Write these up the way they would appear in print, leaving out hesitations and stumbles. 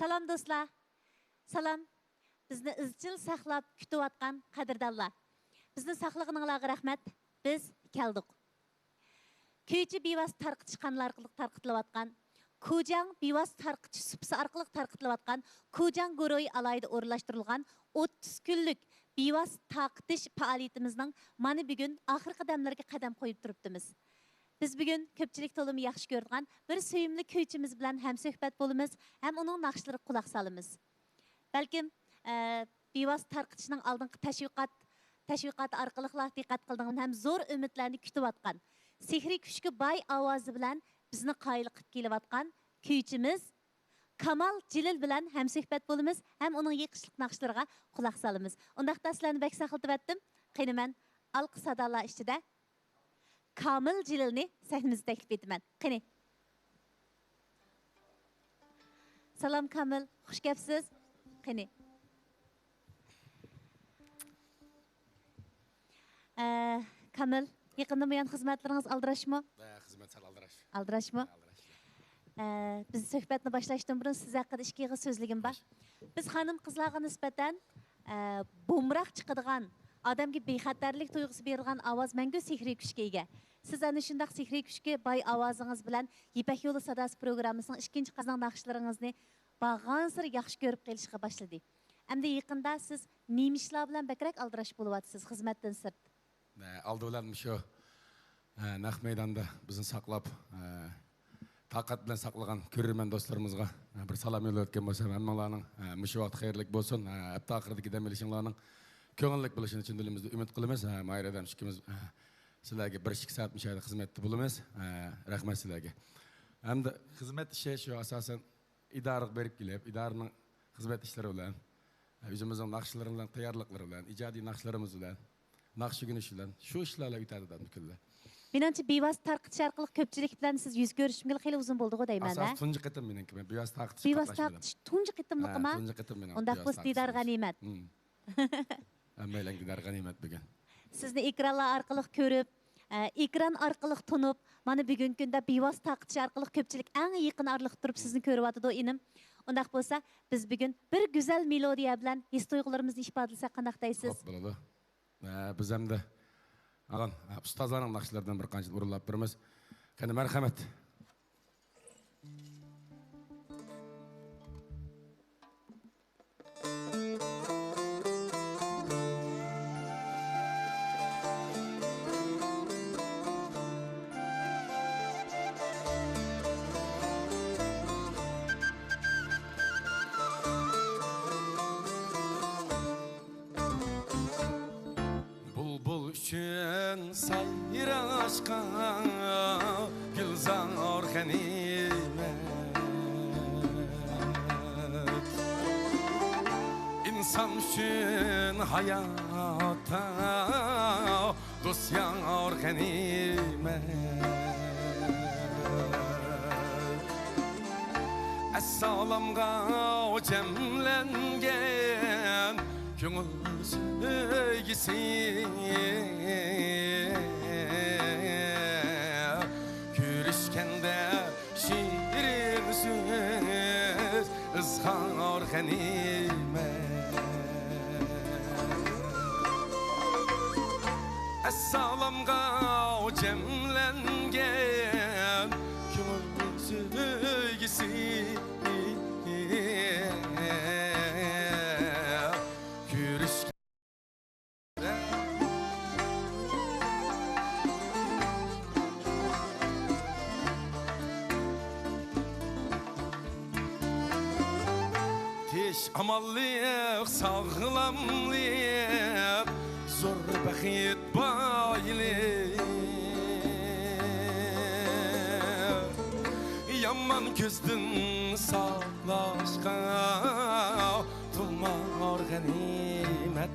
Salam dostlar. Salam. Bizni izchil saqlab kutayotgan qadrdonlar. Bizni saqlag'ininglarga rahmat. Biz keldik. Kuychi bevos tarqitish qanlar orqali tarqitilayotgan, Kujang bevos tarqitish supsi orqali tarqitilayotgan, Kujang guruhi alayida o'rlashtirilgan 30 kunlik bevos tarqitish faoliyatimizning mana bugun oxirgi damlarga qadam qo'yib turibdimiz. Biz bugün köpçülük tolumu yaxşı gördüğün bir söyümlü köyçimiz bilen hem söhbet bolumuz hem onun nakşları kulak salımız. Belki bevos tarqitishning aldınғы təşviqat arqılıqlar diqqat qıldığın hem zor ümitlerini kütüb atqan. Sihri küçkü bay avazı bilen bizni qayılı qıp kelib atqan köyçimiz Kamal Cilil bilen hem söhbet bolumuz hem onun yıqışlıq nakşlarına kulak salımız. Ondaqda sizlerini bək saxıltıb ettim. Qeyni mən alqı sadalar içində Kamil Cilil'ni sahnemize teklif etmem. Qani. Salam Kamil, hoş gelipsiz. Qani. Kamil, yaqında bu yan xizmatlarınız aldırışmı? Xizmat sal aldırış. Aldırışmı? Biz söhbetini başlaştığım burun size hakkında işkiği sözlüğüm var. Biz hanım kızlarına nispeten bumraq çıkıdığan, adam gibi bexatarlik duygusu berilgan avaz мәңгі sihri күшке ega. Siz ana shundaq sihri күшке bay avazınız bilan Ipak Yolu Sadası programmasının ikinci qazan naqshlaringizni bag'ansir yaxshi ko'rib qelishga boshladi. Endi yaqinda siz nemişlar bilan bakrak aldirash bo'lyapsiz xizmatdan sirt. Aldı bilan shu naq maydonda bizni saqlab taqat bilan saqlagan ko'rarman do'stlarimizga bir salom yo'llatgan bo'lsam, hammalarning shu vaqt xayrlik bo'lsin. Hafta oxiridagi dam olishinglarning ko'ngillik bo'lishini chin dilimizda umid qilamiz. Mayradan ikkimiz sizlarga 1-2 soat müşahede xizmatda bo'lamiz. Rahmat sizlarga. Hamda xizmat ishi shu asosan idoraga berib kelib, idoraning xizmat ishlari bilan, o'zimizning naqshlari bilan, tayyorliqlari bilan, ijodiy naqshlarimiz bilan, naqsh o'rganish bilan shu ishlarla o'tadi butunlay. Menimcha bevos tarqitish orqali ko'pchilik bilan siz yuz ko'rishimga xeyli uzun bo'ldi-ku deyman-da. Asas tunji qitim meniki. Men bevos tarqitish. Bevos tarqitish tunji qitimliqmi? Tunji qitim men. Unda xos didar g'animat. Hammalar didar g'animat bugun. Sizni ekranlar orqali ko'rib, ekran orqali tunib, mana bugungi kunda bevos tarqitish orqali ko'pchilik eng yaqin orliq turib sizni ko'ryapti inim. Undaq bo'lsa, biz bugun bir go'zal melodiya bilan his tuyg'ularimizni ifodalasak qanday deysiz? Xo'p bo'ladi. Biz hamda alan ustozlarning naqshlaridan bir qancha urilib birimiz. Qani marhamat. Sayraşqa gülzar ganimet İnsan üçün hayata dost yar ganimet Es-salamga cemlengen Köngül sevgisi Görüşkende şirin söz ızhar ganimet Es-salamga cemlengen Köngül sevgisi Amallık, sağlamlık, zor baxit baylık Yaman közdün sağlaşqa, tulmar ganimet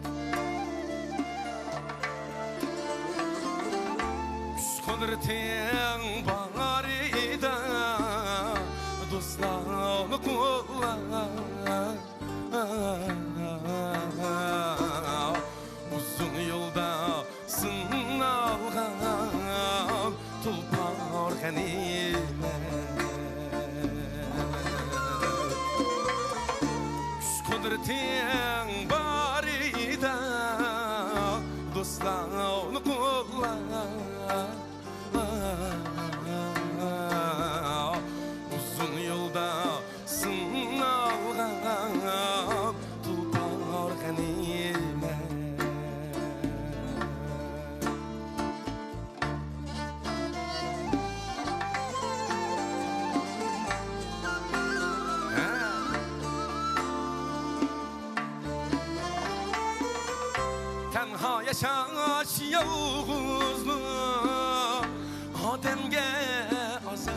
Güç kudretin bağrıda, dostlarını kullar Uzun yolda sınavgan tulpar ganimet Sırtın bari da dostlarını kolla uzun yolda sınavgan tutar ganime tenha yaşaş yalğızlı ademge azap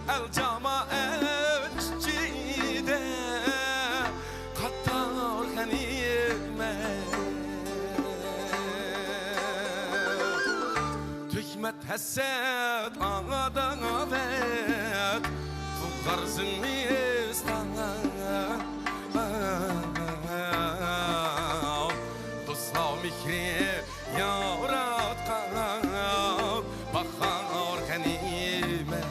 el cemaatçide katar ganime tükmet haset ağadan avet tukarsın mistana dostlar mikri yaratkan bakar ganime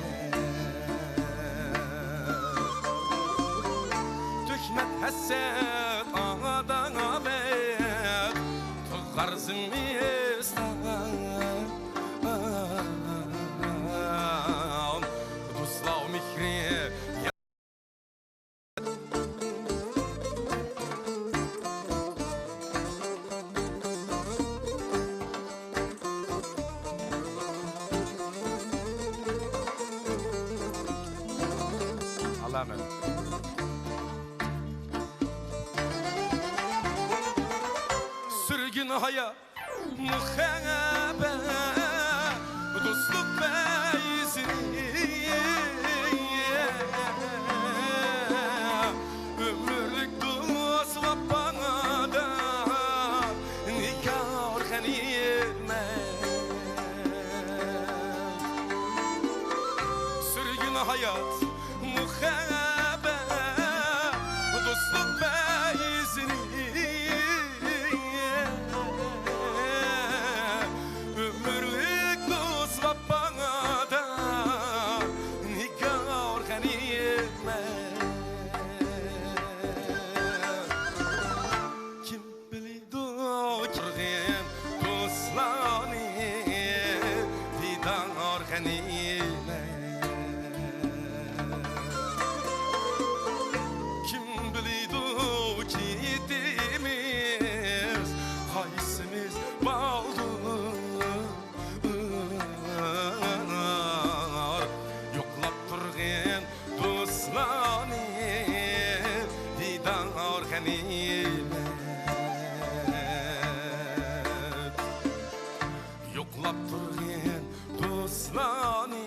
tükmet haset ağadan avet tukarsın mistana dostlar mikri Allah'ım. Sürgün hayat muhabbet dostluk beyzini ömürlük dost ve bana da nikah ganime sürgün hayat muhabbet dostluk beyzini ömürlük dost ve bana da nikah ganime kim bildi kirgin dostlarını didar ganime kim bildi ki gittiğimiz kaysimiz baldı yoklap turgin dostlarını didar ganime yoklap turgin dostlarını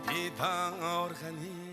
didar ganime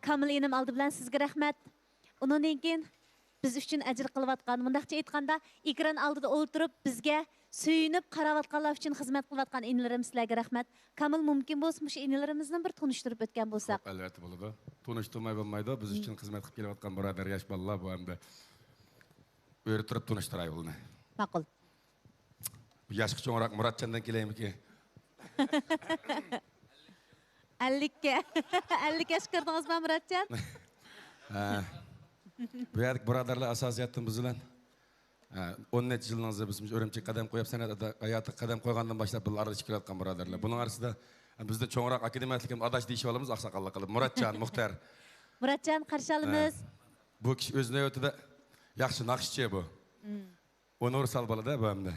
Kamil inim aldı bilen sizge rahmet. Onun için biz üçün əcir qılıbatqan, mındaqça aytqanda ekran aldıda oturup bizge söyünüp qaravatqanlar üçün xizmat qılıbatqan inilerim sizlerge rahmet. Kamil mümkün bolsun şu inilerimizden bir tonuşturup ötken bolsak. Elbette boladı. Tonuşturmay bolmaydı. Biz üçün xizmat qilib kelayotgan birodar yaş balalar bu hamda öğretip tonuşturay bunu. Maqul. Yaşqı çoğurak Muratcan'dan keleyim ki. 50'ke. 50 yaş kırdınız mı Muratcan? Bu yerdik birodarlar asosiyatim bizilan 17 yılınızda biz örümcek kadem koyup senede hayatı kadem koygandan başlap bir arada çıkıyotgan birodarlar. Bunun arasında bizde çoğurak akademiyatlik adaş deyişip alımız aksakallı kılıp. Muratcan, Muhtar. Muratcan karşılığımız. Bu kişi özüne ötüde yaxşı nakşçı bu. Onur salbalı da bu hamda.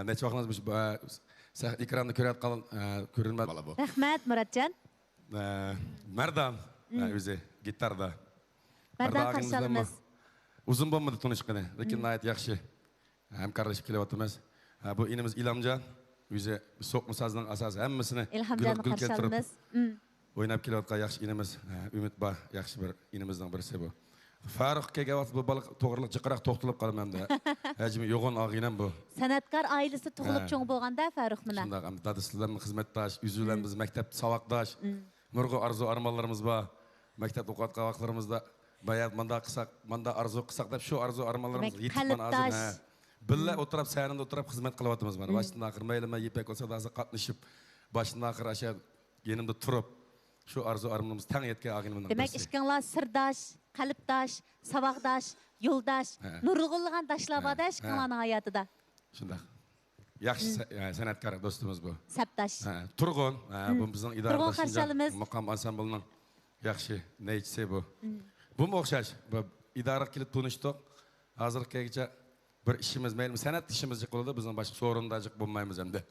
Ne çoğunuz bu ekranda görünmez bala bu. Rahmet Muratcan. Merdan özü gitarda. Merdan karşılığımız. Uzun bombadı tanışkını. Lakin nayet yaxşı. Hem kardeşim kilovatımız. Bu inimiz İlhamcan. Özü sokmu sazının asası. Hemmesini İlhamcan'ı karşılığımız. Oynap kilovatqa yaxşı inimiz. Ümit ba yaxşı bir inimizden birisi bu. Faruk kegevat bu balık toğırlık çıkarak toxtulup kalım hem de. Hacmi yoğun ağıyla bu. Sanatkar ailesi tuğulup çoğun boğanda Faruk mına. Şunda hem dadısılarının hizmetdaş, üzülen biz mektep savakdaş. Nurgu arzu armalarımız var. Mektep okuat kavaklarımızda bayat manda kısak, manda arzu kısak da şu arzu armalarımız yetip bana azın. Billa oturup sayanında oturup hizmet kılıvatımız var. Başında akır meyleme yepek olsa da azı katlaşıp başında akır aşağı yenimde turup şu arzu armalarımız tan yetke ağınımın. Demek işkanlar sırdaş, kalıpdaş, savakdaş, yoldaş, nurulğulluğun daşlavada işkanların hayatı da. Şunda. Yaxşı sanatkar dostumuz bu. Saptaş. Turgun, bu bizim idaradaşınca maqam ansamblının yaxşı neyçisi bu. Bu mu oxşaş? İdara kilip tunuştuk. Hazır kayıca bir işimiz meylim. Sanat işimiz yıkıldı. Bizim başka sorundacık bulmayımız hem de.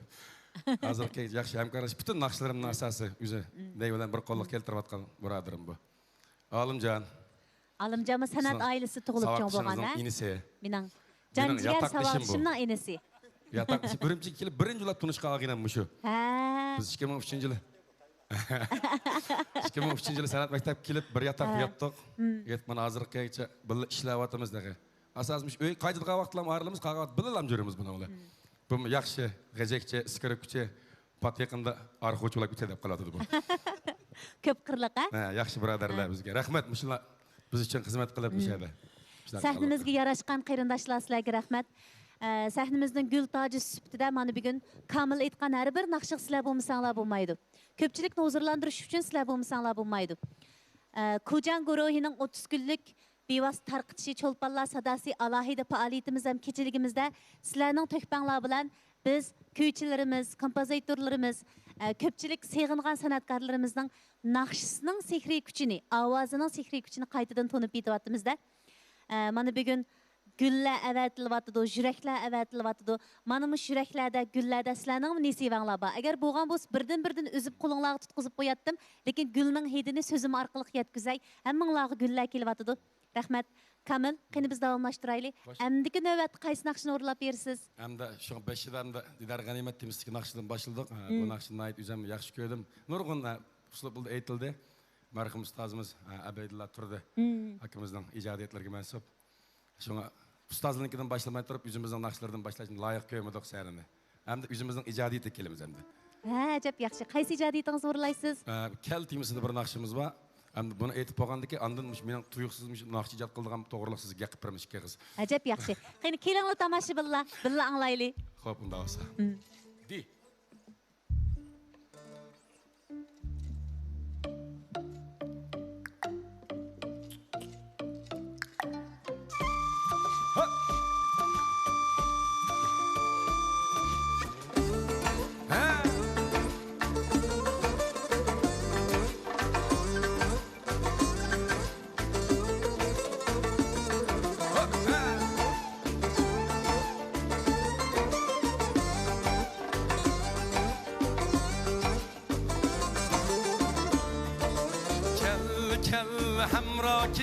Hazır kayıca yaxşı hemkarlaş. Bütün nakşılarımın asası. Yüzü neyvelen bir kolluk keltirip atkan buradarım bu. Alımcan. Alımcan'ı sanat ailesi tuğulup çoğun boğanda. Savakçınızın inisi. Minan. Canciğer savakçının inisi. Yatak dışı. Örümcek kilip birinci yıla tunuşka ağıyla şu. Biz 2003 yılı. 2003 yılı sanat mektep kilip bir yatak yattık. Yetmen hazır kayıca bılı işlevatımız dahi. Asasmış öy kaydıdığına vaxtlam ağırlığımız kağıvat bılılam görüyoruz bunu ola. Bu yaxşı, gecekçe, skripçe, pat yakında arxu uçulak bütse dep kalatıdı bu. Köp kırlık ha? Yaxşı biraderler bizge. Rahmet mışıla biz için hizmet kılıp müşahede. Sahnimizge yaraşkan kıyırındaşlar sizlerge rahmet. Sahnimizden gül tacı süptüde manı bir gün Kamil etkan her bir nakşıq sizler bulmasanlar bulmaydı. Köpçülükni huzurlandırış üçün sizler bulmasanlar bulmaydı. Kucan Guruhi'nin 30 günlük bevas tarqıtışı çolpanlar sadası alahide faaliyetimiz hem keçiligimizde sizlerinin tökpanlar bilen biz köyçilerimiz, kompozitörlerimiz, köpçülük seyğingan sanatkarlarımızın nakşısının sehri küçünü, avazının sehri küçünü qaytadan tonup yetivatımızda. Mana bir gün gülle əvətilvatıdı, yürekler əvətilvatıdı. Manımız yüreklerde, güllerde sizlerinin nesi vanlar var. Eğer boğan boz birden üzüp kulunlağı tutquzıp koyattım. Lekin gülünün hedini sözüm arkalık yetküzey. Hemminlağı güller kelivatıdı. Rahmet. Kamil, qeni biz davamlaştıraylı. Əmdiki növbət qaysı naqşını orlap yersiz? Əmdə şu 5 yılda Didar Ganimet temizlik naqşıdan başladık. Bu naqşını ait üzem yaxşı gördüm. Nurgun usulü buldu eğitildi. Merhum ustazımız Abeydullah Turdi. Hakimizden icadiyetlerine mensup. Şuna ustazlığından başlamaya durup yüzümüzden naqşlardan başlayışın layık köymedik seyrini. Hem de yüzümüzden icadiyeti kelimiz hem de. Acep yaxşı. Qaysı icadiyetiniz orlaysız? Kel timisinde bir naqşımız var. Hem de bunu eğitip boğandı ki andınmış, benim tuyuksuzmuş naqşı icad kıldığım doğruluksuz yakıp vermiş ki kız. Acep yaxşı. Qeni kelingli tamaşı billa anlaylı. Hop bunda olsa. Di.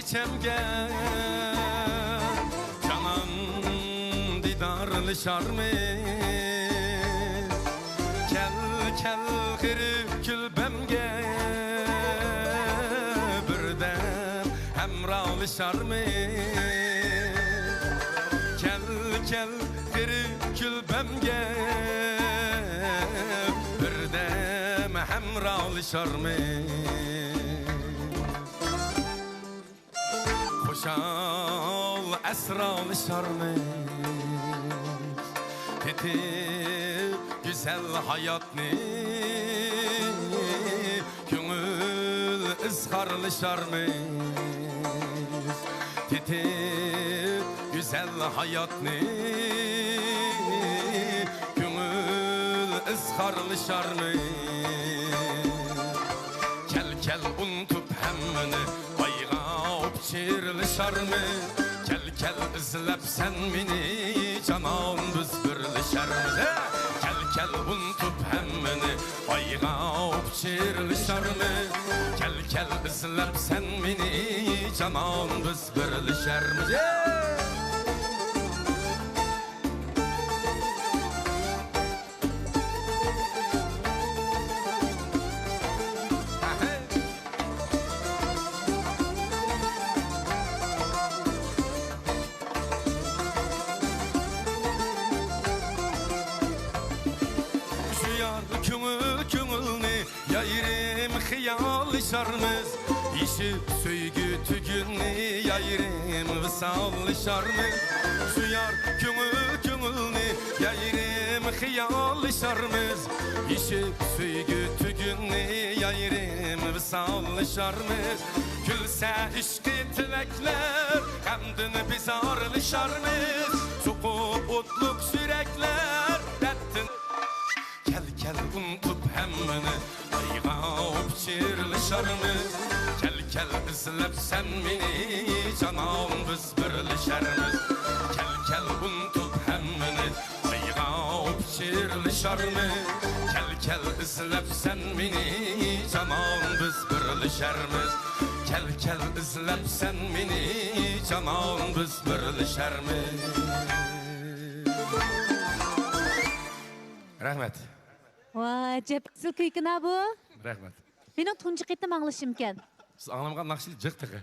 Çemge canan didarlı şarmı kel kırık külbemge bir alışarmı? Kel kel geri külbemge birdem hemra alışarmı? Koşal esra alışarmı? Teti güzel hayatını gönül ızharlaşarmız. Teti güzel hayatını gönül ızharlaşarmız. Kel kel unutup hemmini bayğap çirlişarmı? Kel kel izlep sen mini canan biz birleşermiz. Kel kel unutup hemmini bayğap çirlişarmı? Kel kel izlep sen mini canan biz birleşermiz. Hıyalışarmız, işi söygü tügünni yayırım vısalışarmız. Suyar köngülni yayırım hıyalışarmız, işi söygü tügünni yayırım vısalışarmız. Gülse işki tilekler, hamdını biz arılışarmız. Sokup otluk sürekler, dertin. Kel kel unutup hemmini bayğap çirlişarmız. Kel kel izlep sen mini canan biz birleşermiz. Kel kel unutup hemmini bayğap çirlişarmız. Kel kel izlep sen mini canan biz birleşermiz. Kel kel izlep sen mini canan biz birleşermiz. Rahmet. Vay, cep kıykına bu. Rahmet. Benim tuncu qitim anlaşım ken. Siz anlamagan nakşil jık tıkı.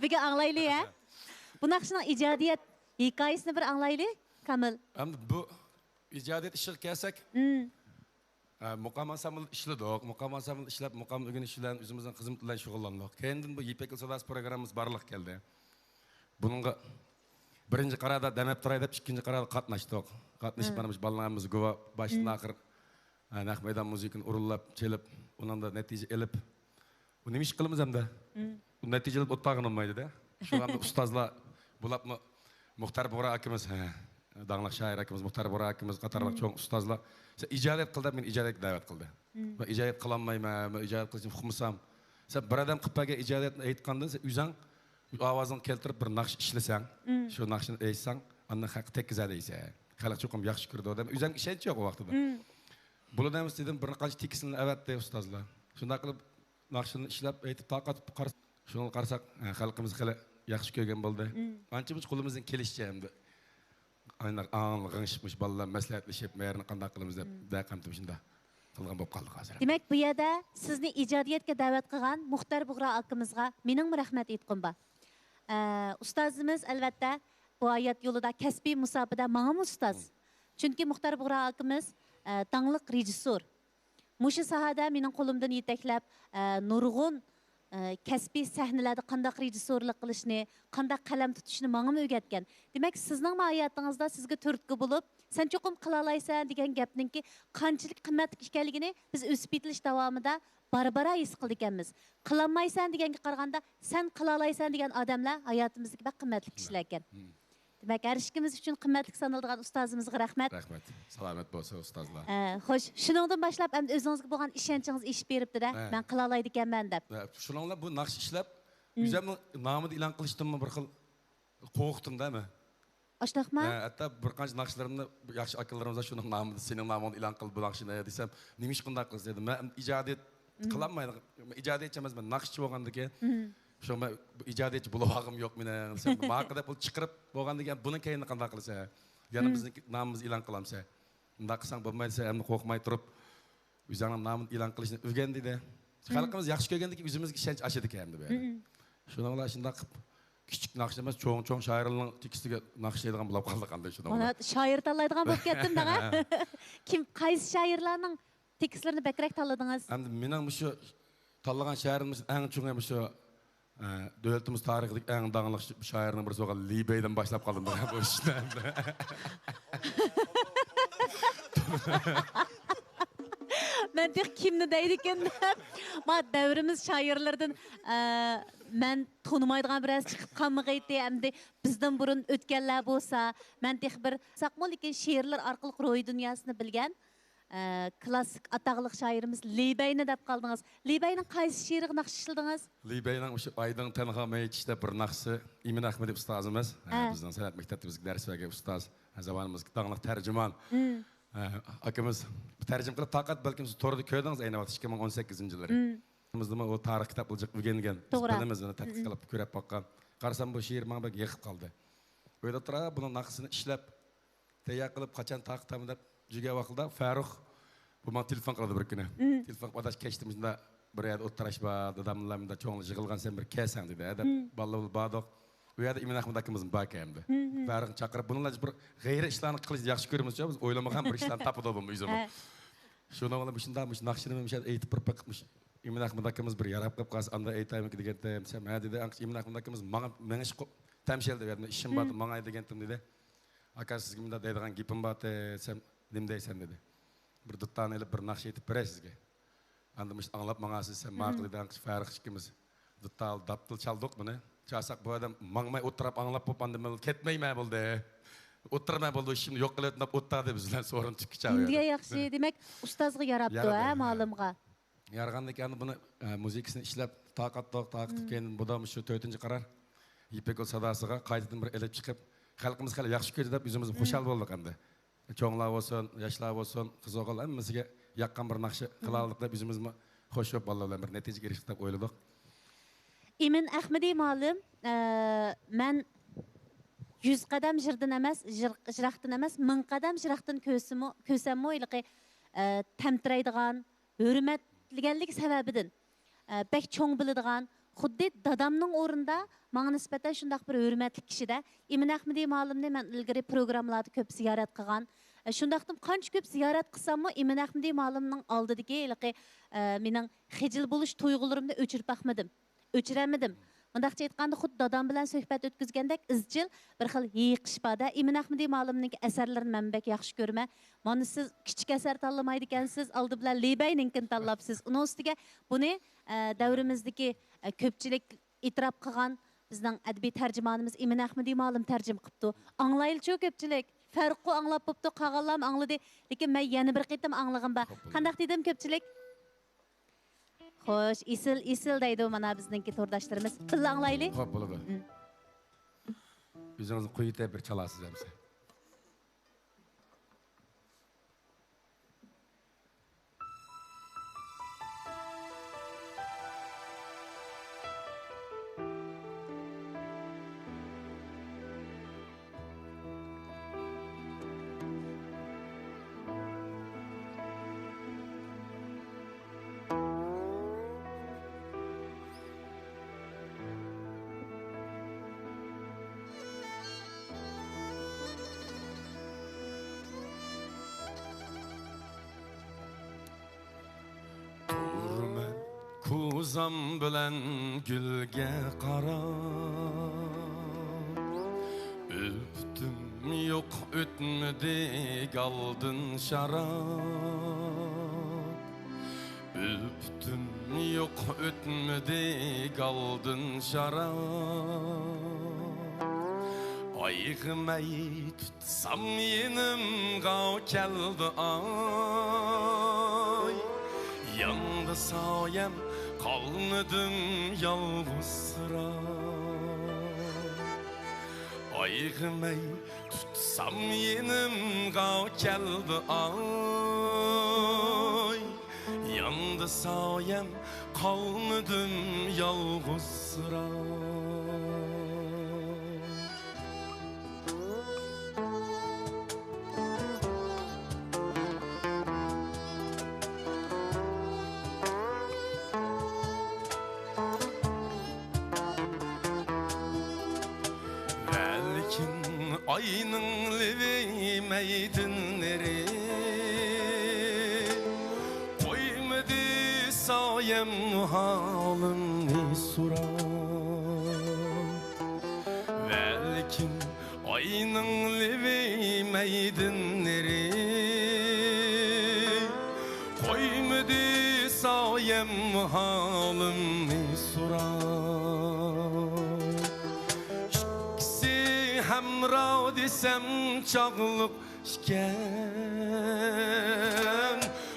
Bir anlaylı ya. Bu nakşının icadiyet hikayesini bir anlaylı. Kamil. Hem bu icadiyet işi kelsek, muqam ensemble işledik. Muqam ensemble işlep, muqam ögün işlen, özümüzün hizmetlerle şugullandık. Kendin bu Yipekil Sodas programımız barlıq geldi. Bununla birinci qarada demep turay dep, ikinci qarada qatnaştık. Qatnaşıp banımız ballarımız güva baştan ahir Nak meydan müzikin urullap, çelip, ondan da netice elip. Bu neymiş kılımız hem de? Bu netice elip ottağın olmaydı da. Şu anda ustazla bulap mı Muhtar Bora akımız, dağınlıq şair akımız, Muhtar Bora akımız, Qatarlıq çoğun ustazla. Sen icadet kıldı, ben icadet davet kıldı. Ben icadet kılanmayım, ben icadet kılışım, hukumusam. Sen bir adam kıpaga icadet eğitkandın, sen üzan, avazını keltirip bir nakş işlesen, şu nakşını eğitsen, andan hakkı tek güzel eyse. Xalq çoğum yaxşı kürdü o da. Üzan işenç yok o vaxtıda. Bunu demiş dedim, bir kaç tikisini evet de ustazlar. Şunda kılıp, nakşını işlep, eğitip taqat qarsak. Şunu qarsak, xalqımız xile yaxşı köygen boldu. Ançımız kulumuzun kelişeceğimdi. Aynar anlığın çıkmış, balalar məsləhətləşib, məyərini qandaq qılımız dep, dəqəmdim şunda. Qılğan bob qaldıq hazır. Demek bu yerdə sizni icadiyetke davet qılğan Muhtar Buğra akımızga mening rahmet etqim ba. Ustazımız elbette bu hayat yolunda kesbi musabada mağam ustaz. Çünkü Muhtar Buğra akımız dağlıq rejissor. Muşu sahada mening qo'limdan yeteklab nurg'un kasbiy sahnalarda qandaq rejissorlik qilishni, qandaq qalam tutishni menga o'rgatgan. Demak, sizning hayotingizda sizga turtki bo'lib, sen cho'qim qila olaysan degan gapninki qanchalik qimmat ekanligini biz o'sib yetilish davomida barbara his qildik ekanmiz. Qilolmaysan deganga qaraganda sen qila olaysan degan odamlar hayotimizda qimmatli kishilar ekan. Demek her işimiz için kıymetli sanıldığın ustazımızga rahmet. Rahmet. Salamet bolsa ustazlar. Hoş. Şunundan başlap hem özünüzge bo'lgan işençiniz iş beripti de. Ben qila olaydı ekanman dep. Şununla bu nakş işlep, güzel namını ilan qilishdim bir xil qo'rqdim da mi? Oştaqma? Hatta bir qancha naqshlarımda yaxshi akallarimizda şunun namını, senin namını ilan qil bu naqshni desem, nima ish qilmoq qilsiz dedim. Men ijodiyat qilolmayman. Ijodiyatchi emasman, naqshchi bo'lgandan keyin şu ben icadiyetçi bulağım yok mine. Sen markada pul çıkarıp boğan diyen bunun kayını kandak kılsa. Yani bizim namımız ilan kılamsa. Ndaksan bulmaysa hem korkmay durup üzerine namın ilan kılışını ögendi de. Halkımız yaxşı kögendi ki yüzümüz şenç aşıdık hem de böyle. Şuna ola şimdi Küçük nakış emas, çoğun şairlarning tekstiga naqshlaydigan bo'lib qoldi qanday shuni. Mana shoir tanlaydigan bo'lib ketdim daga. Kim qaysi shoirlarning tekstlarini bakrak tanladingiz? Endi mening shu tanlagan shoirimiz eng cho'ng shu davlatimiz tarixidagi eng danglik shoirning birisi bo'lgan Li Bey'dan boshlab qoldim bu ishni. Ben de kimni deydi ekan deb. Ma davrimiz shoirlardan men tanımaydigan biraz chiqib qolmag'aydi. Endi bizdan burun o'tganlar bo'lsa, men de bir saqmol ekan she'rlar orqali ro'y dunyosini bilgan klassik ataqliq shoirimiz Li Bey'ni deb qaldingiz. Li Bey'ning qaysi she'riga naqsh ishladingiz? Li Bey'ning o'sha Aydın Tanha Meychda bir naqshi Imin Ahmedov ustozimiz, bizning san'at maktabimizga dars bergan ustoz, zamonimizga danglik tarjimon. Akamiz tarjim qilib taqat balkim siz to'g'ri ko'rdingiz ayni vaqt 2018-yillari. Bizda o tarix kitoblar o'rgangan. Bilamiz uni tadqiq qilib ko'rib boqqan. Qarasam bu she'r menga bak yiqib qoldi. O'yda turib buni naqsini ishlab tayyor qilib qachon taqdim deb juga vaqtda Farruh bu men telefon qildi bir kuni. Telefon qilib kechtimizda bir yerda o'tirash bor, dadamlarımda cho'ngli yig'ilgan sen bir kelsang dedi. Deb ballar badoq. Bu yerda Imin Ahmed akamiz bor endi. Farruhni chaqirib bunlar bir g'ayri ishlarni qilish yaxshi ko'ramiz-ku, biz o'ylamagan bir ishlarni topib olamiz o'zimiz. Shuni olib shunday naqshini aytib bir qilib Imin Ahmed akamiz bir yarab qilib qolsa anda aytaymi degandim. Sen ha dedi, Imin Ahmed akamiz menga tamshil deb ishim bor, menga degandim dedi. Aka sizga bunday deydigan gapim bor, sen nim deysan dedi. Bir dutdan elib bir naqsh aytib beray sizga. Anda mush anglab mangasiz sen maqlidan Farruh ikkimiz duttal daptil chaldik buni. Chasak bu adam mangmay o'tirib anglab bo'lib anda men ketmayman bo'ldi. O'tirmay bo'ldi ishimni yo'q qilib deb o'tadi bizdan so'rin chiqib chiqadi. Indiga yaxshi, demak ustozga yarabdi ha, ma'lumga. Yarganda ekan buni muzikasini ishlab taqat keyin bu da shu 4-qarar Yipekol sadosiga qaytadan bir elib chiqib xalqimiz hali yaxshi ko'rdi deb o'zimiz xushal bo'ldik endi. Cho'nglar bo'lsin, yoshlar bo'lsin, qiz-o'g'il hammasiga yaqqan bir naqshi qila oldik deb o'zimiz xo'sh bo'lib bolalar bir natijaga erishdik deb o'yladik. Imin Ahmediy ma'lum, men 100 qadam jirdan emas, jiraqdan emas, 1000 qadam jiraqdan ko'sammo ilqi tamtiraydigan, hurmatliganlik sababidan bek cho'ng biladigan, xuddi dadamning o'rinda menga nisbatan shundaq bir hurmatli kishida Imin Ahmediy ma'lumni men ilgari programmalarda ko'p ziyorat qilgan. Shundaqdim qancha ko'p ziyorat qilsammo Imin Ahmediy ma'lumning oldidagi ilqi mening xijil bo'lish tuyg'ularimni o'chirib baxmadim. O'chiramadim. Mundaqcha aytganda xuddi dadam bilan suhbat o'tkazgandek izchil bir xil yiqish borda. Imin Ahmediy ma'lumning asarlarini men bek yaxshi ko'raman. Mana siz kichik asar tanlamaydi ekansiz, oldi bilan Li Bey'ninkini tanlabsiz. Uning ustiga buni davrimizdagi ko'pchilik e'tirof qilgan bizning adabiy tarjimonimiz Imin Ahmediy ma'lum tarjim qilibdi. Anglayilchi ko'pchilik. Farqi anglab bo'pti, qolganlar angladi, lekin men yana bir qitim anglag'im bor. Qandaq dedim ko'pchilik? Xo'sh, isil deydi mana bizningki to'rdoshlarimiz. Tilla anglaylik. Xo'p, bo'ladi. O'zingizni qo'yib bir chalasiz hamsa. Kuzam bilen gülge qarab öptüm yok ötmedi kaldın şarap öptüm yok ötmedi kaldın şarap ayğımay tutsam yenim gav keldi ay yandı sayem kalmadım yalnız sıra ayğımay tutsam yenim gav keldi ay yandı sayem kalmadım yalnız sıra ayının levi meydinleri koymadı sayem halını sorar belkim ayının levi meydinleri koymadı sayem halını sorar Hamra desem çağlık işken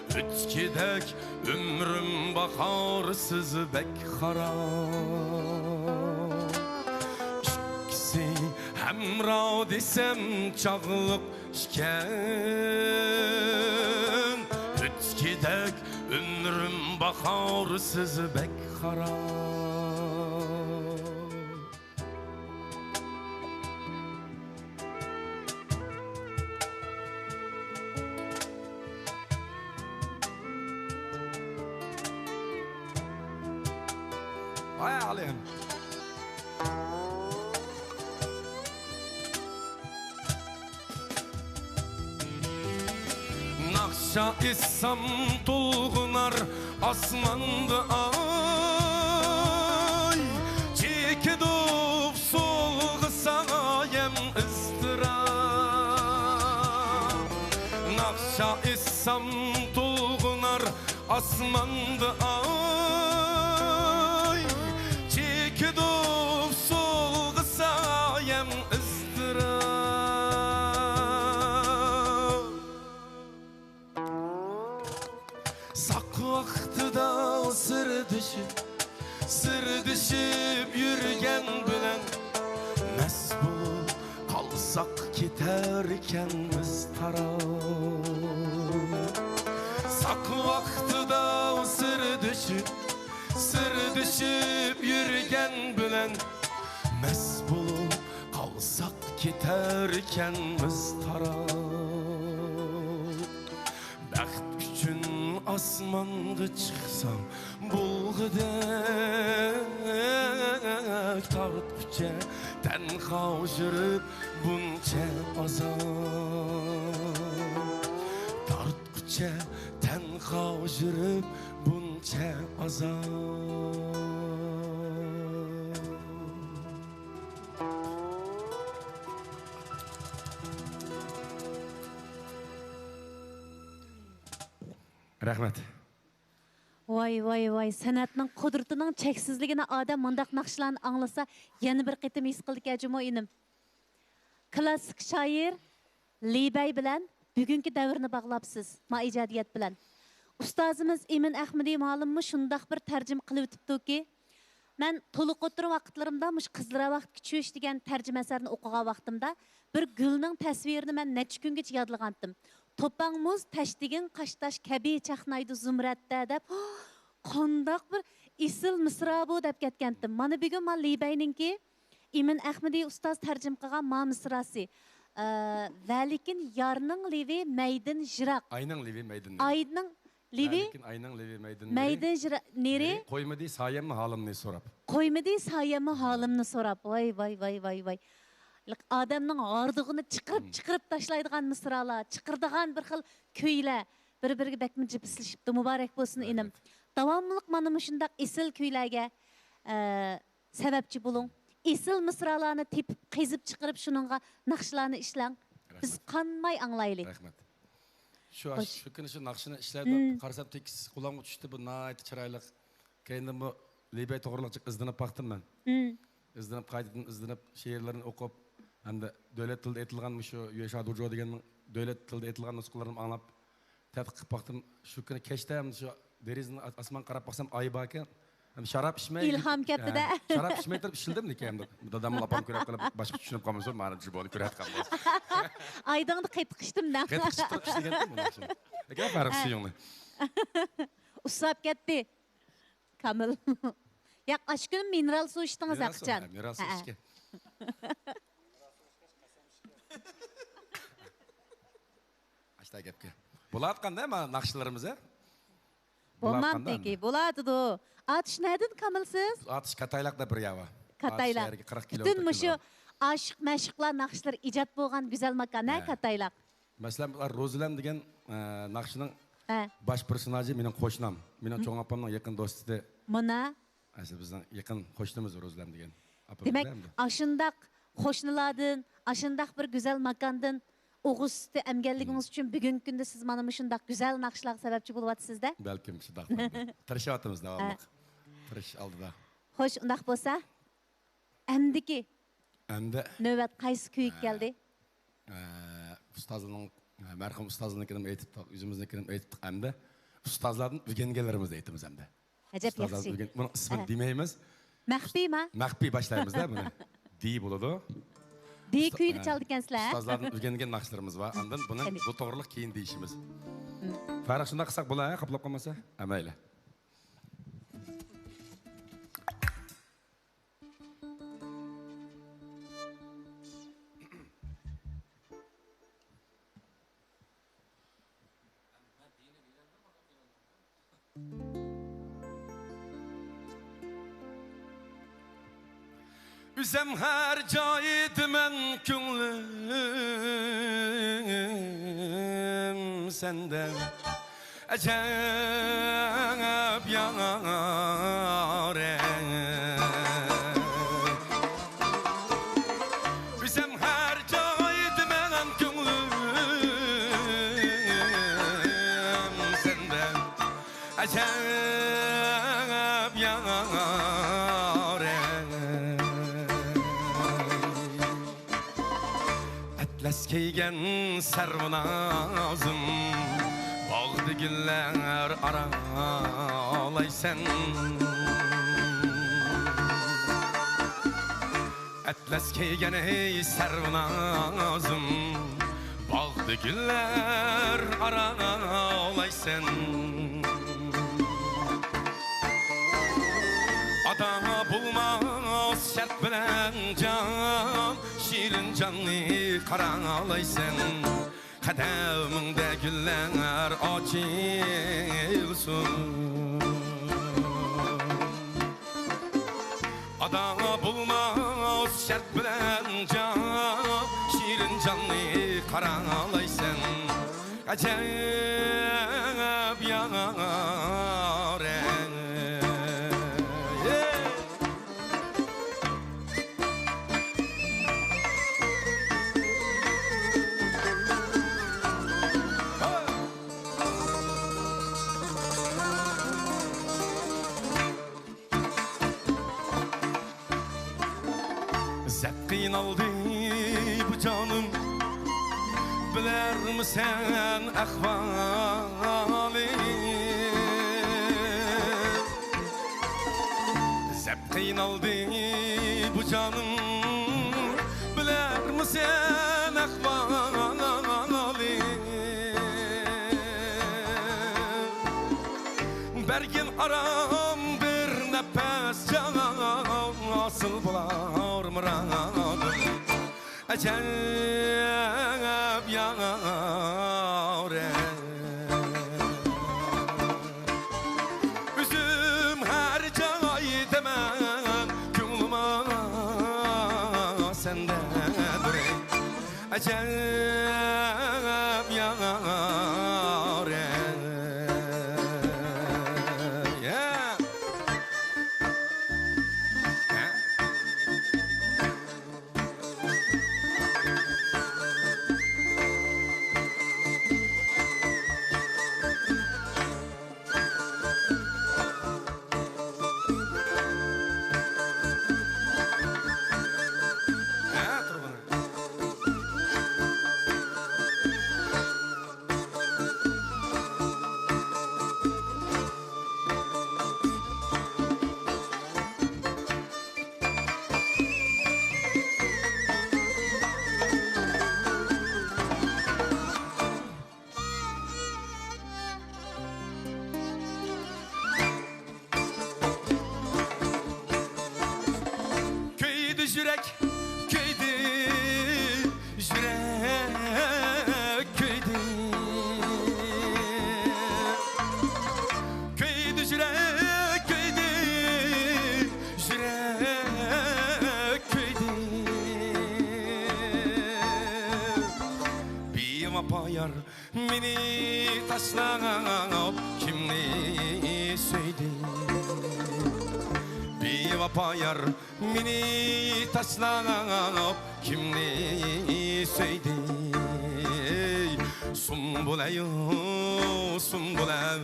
Ütkidek ömrüm bakarsız bek harap İkisi hamra desem çağlık işken Ütkidek ömrüm bakarsız bek harap Vay alayım. Nakşa issam tulgunar asmandı ay Çekidip solğısayem ıstırap Nakşa issam tulgunar asmandı ay Çekidip solğısayem ıstırap Sak vaxtıda sır düşüp yürgen bilen Mes bulup kalsak giderkenmiz taraf Sak vaxtıda sır düşüp yürgen bilen Mes bulup kalsak giderkenmiz taraf Bəxt üçün asmanga çıksam bulgudek Tartmışa tenha jürüp bunca azap Tartmışa tenha jürüp bunca azap Rahmet. Vay, sanatning qudratining cheksizligini odam mundaq naqshlarni anglasa, yana bir qitim his qildik ajmo inim. Klassik shoir Libey bilan bugungi davrni bog'labsiz, ma ijodiyat bilan. Ustozimiz Emin Ahmadi ma'lummi shundaq bir tarjim qilib o'tibdiki, men to'liq o'tirib vaqtlarimda mush qizlara vaqt kuchish degan tarjima asarni o'qigan vaqtimda bir gulning tasvirini men necha kungacha yodlagandim. Topang muz tashdigin qashtash kabi chaqnaydi zumratda deb qandoq bir isil misra bu deb ketgandim. Mana bugun men Libeyninki Emin Ahmadi ustoz tarjim qilgan ma misrasi. Valikin yarning livi maydin jiroq. Ayning livi maydin. Ayning livi ayning livi maydin. Maydin jiroq neri? Qo'ymadi sayemmi halimni so'rab. Qo'ymadi sayemmi halimni so'rab. Voy. Adamның ardığını çıqırıp taşlaydigan misralar, çıqırdigan bir xil kuylar, bir-biriga bakmi jipislashibdi. Muborak bo'lsin inim. Davomliq mana shundaq esil kuylarga sababchi bo'ling. Esil misralarni tepib, qezib chiqarib shuningga naqshlarni ishlang. Biz qanmay anglaylik. Rahmat. Shu kuni shu naqshini ishlaydi, qarasam tekis quloqqa tushdi. Bu nihoyat chiroyli. Keyin bu Libey to'g'riliqcha izlanib baqdim men. Izlanib qaytadan izlanib she'rlarini o'qib hem de devlet tilde etilgan şu Yaşar Durco degenin devlet tilde etilgan nuskularını anlap tadqiq baktım şu günü keşte hem şu derizin asman qarab baksam ay baken hem şarap içmey ilham ketdi de şarap içmey turib ishildim ekan dadam lapam ko'rib qilib boshqa tushunib qolmasa meni jiboni ko'rib qolmas aydingni qetqishdim da qetqishtirib ishlagandim buni lekin farqi yo'qni usab ketdi Kamil ya aç gün mineral su içtiniz akçan mineral su içken Açta gepke. Bulatkan değil mi nakşılarımıza? Bolmam peki, buladı da. Atış neydin Kamil siz? Atış Kataylak da bir yava. Kataylak. Bütün şu aşık məşıqlar naqşlar icad bo'lgan güzel makan, ha, Kataylar. Mesela Rozilam degan naqshning Ha. baş personajı mening qo'shnim. Mening cho'ng opamning yaqin do'sti. Mana Aslında bizning yaqin qo'shnimiz Rozilam degan. demek aşındaq qo'shnilardan, aşındaq bir güzel makandan Oğuz sütü emgelliğiniz için bugün günde siz bana şundaq güzel naqşlar sebepçi buluvatsızda. Balkim shundoq. Tirishayotimiz davomli. Tirish oldida. Xo'sh, undaq bo'lsa, endiki Endi navbat qaysi kuyik keldi? ustozning marhum ustoznikidan aytib, o'zimiznikidan aytib, endi ustozlardan o'rganganlarimizni aytamiz endi. Ajab yaxshi. Buni ismini demaymiz. Maxfiy ma? Maxfiy boshlaymiz-da buni. Di bo'ladi. Di kuyni chaldi ekansizlar. Ustozlardan o'rgangan naqshlarimiz va undan buni bu to'g'riliq keyin deyishimiz. Farq shunday qilsak bo'lar, qaplab qolmasa? Mayli. Üzem her caydimen künglim senden acayip yâre. Üzem her caydimen künglim senden acayip yâre. Atlas kiygen servanazım bağdı güller aralaysan. Atlas kiygen servanazım bağdı güller aralaysan. Adama bulmaz şart bilen can, şirin canlı karalaysan. Kademinde güller açılsın. Adama bulmaz şart bilen can, şirin canlı karalaysan. Acayip yâre. Zekkin aldı bu canım, biler misin ahvali? Zekkin aldı bu canım, biler misin ahvali? Bergin aram bir nefes can, asıl bular muradım. Acayip yâre. Üzüm her caydemen gönlüme sendedir. Acayip yâre. yar meni taşlap kimni söyledi Bevapa yar meni taşlap kimni söyledi Sumbulayu sumbulay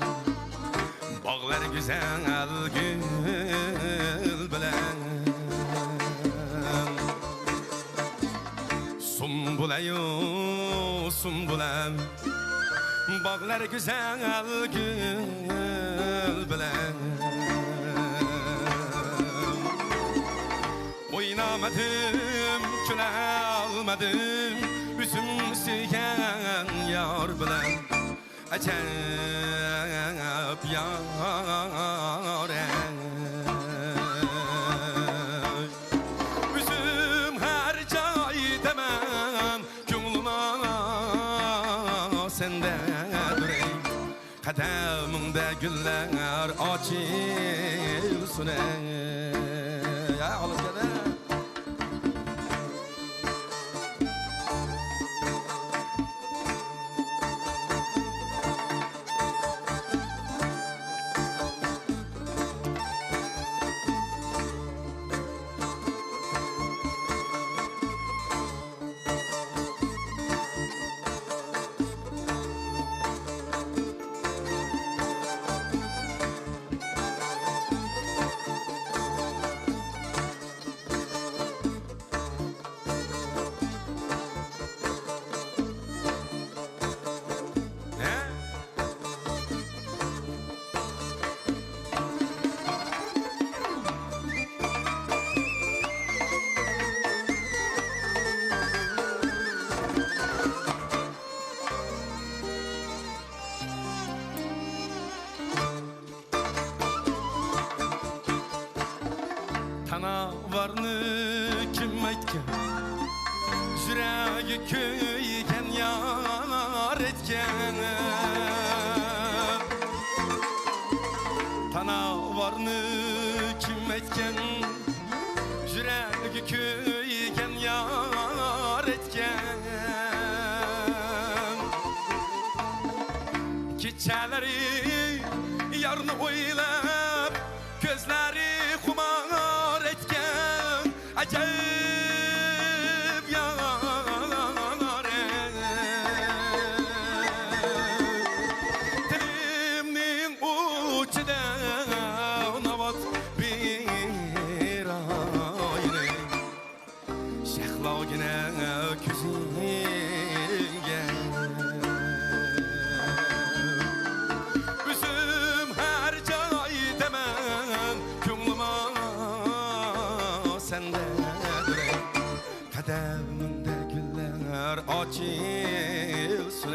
Bağlar güzel gül bilen Sumbulayu sumbulay Bağlar güzel gül bilen Oynamadım, küle almadım Üzüm süyen yar bilen Acayip yar Üzüm her caydemem Gönlüma sende durayım Kademimde güller açılsın Ya alıp gene Tanavarını kim aytken Yüreği köyken yar etken Tanavarını kim aytken Yüreği köyken yar etken Keçeleri yarını oylap Gözleri kumar etken Acayip yar Dilimnin uçida navat bir ayne Şehlagine küzünge Üzüm her caydemem Gönlüma sende durayım Kademimde güller açılsın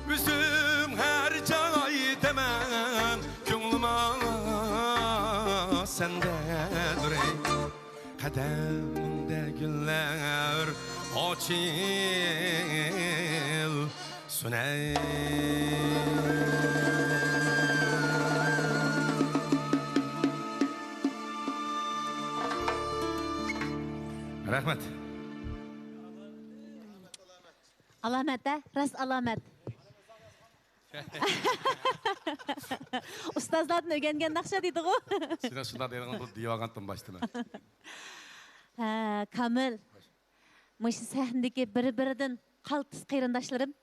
Üzüm her caydemem Gönlüma sende durayım Kademimde güller açılsın Rahmet. Alamet de, ras alamet. Ustazlardan öğrengen nakşa deydi o. Sizden şunlar deyilgen bu diyaganttım baştına. Kamil. Mışı sahnedeki biri-birinden qaltis qeyrindaşlarım.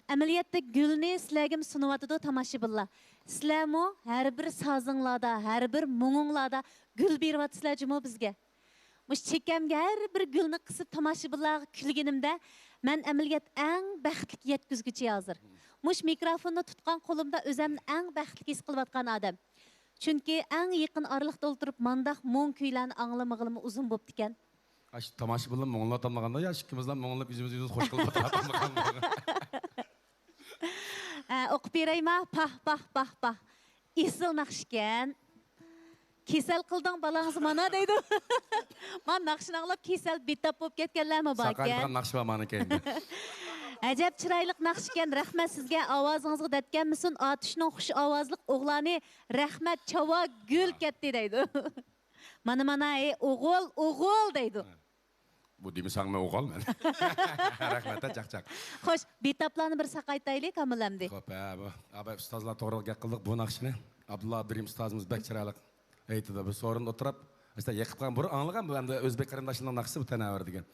Ameliyatda gülni sizlerge sunuvatıdı tamashabinlar. Sizlermi her bir sazınlarda, her bir muğunlarda gül beriyapsizlar jimo bizga. Muş çekemge her bir gülni qısıp tamashabinlarga kulganimda men amaliyat eng baxtli yetkizguchi hozir. Muş mikrofonni tutgan qo'limda o'zimni eng baxtli his qilayotgan odam. Chunki eng yaqin oralikda o'tirib mandaq mo'ng kuylarni anglamag'ilimi uzun bo'pti ekan. Aş tamaşı bilan moğollar tanlaganda ya ikkimizdan moğollar yüzümüz hoş qilib o'tirgan. O'qib beraymi? Pah pah pah pah. Isil naqshgan. Kesel qilding balangiz mana deydi. Men naqshni anglab kesel betap bo'lib ketganlarmi bor ekan? Saqaygan naqsh va meniki endi. Ajab chiroyli naqsh ekan. Rahmat sizga, ovozingizga datganmisin. Otishning xush ovozli o'g'lani rahmat chava gul ketdi deydi. Mana o'g'il deydi. Bu demişsen mi oğul ben? Rahmet çak. Xo'sh, betaplarni bir saqaytaylik Kamil Hop bu. Abi ustazlar to'g'ri gap qildik bu naqshni. Abdulla Abdurim ustozimiz bek chiroyli aytdi. Bir so'rinda o'tirib, işte yiqib qolgan bir anglagan bu endi o'zbek qarindoshining naqshi bu tanavar degan.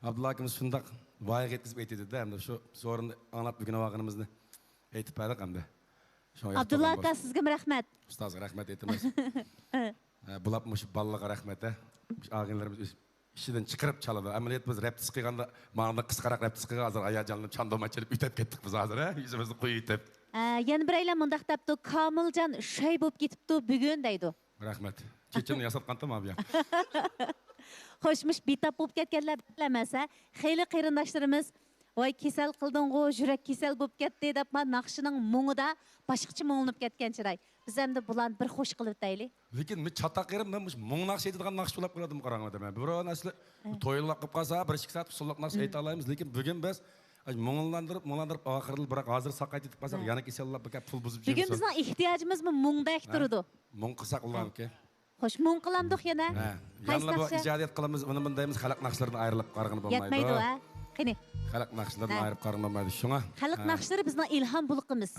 Abdulla akamiz shundoq voyaga yetkazib aytdi-da, endi shu so'rinda anglab bugun vaqtimizni aytib berdik endi. Abdulla aka sizga rahmat. Ustozga rahmat aytamiz. Bulab mush balaga rahmat. Ağinlarimiz işinden çıkarıp çaldı. Ameliyat biz reptis qilganda, mağda qisqaroq reptis qilgan hozir ayajonlanib chandoma chelib ütep ketdik biz hozir, yüzimizni qo'yib ütep. Yana bir aylan mundaq debdi, Kamiljon shay bo'lib ketibdi bugun deydi. Rahmat. Kechini yasatgan tamam ya. Xo'shmish betap bo'lib ketganlar bilamasa, xeyli qarindoshlarimiz voy kesal qilding-ku, yurak kesal bo'lib ketdi deb naqshining muңida boshqacha muңlanib ketgan chiray. Biz endi bularni bir xo'sh qilib o'taylik. Lekin men chataq yerim, men muң naqsh aytadigan naqsh bo'lib qoladim qaranglar men. Biroq asli to'yilib qilib qolsa, 1-2 soat usulliq naqsh ayta olamiz, lekin bugun biz muңlandirib oxirida biroq hozir saqayt etib qolsak, yana kesallab bir pul buzib Bugun bizning ehtiyojimiz muңdak turdi. Muң qilsak ularniki. Xo'sh, muң qilamdik yana. Yana bu ijodiyat qilamiz, uni bundaymiz xalq naqshlardan ayrilib qarg'ini bo'lmaydi. Yetmaydi va. Qani. Xalq naqshlardan ayirib qarg'ini bo'lmaydi. Shunga. Xalq naqshlari bizning ilhom buliqimiz.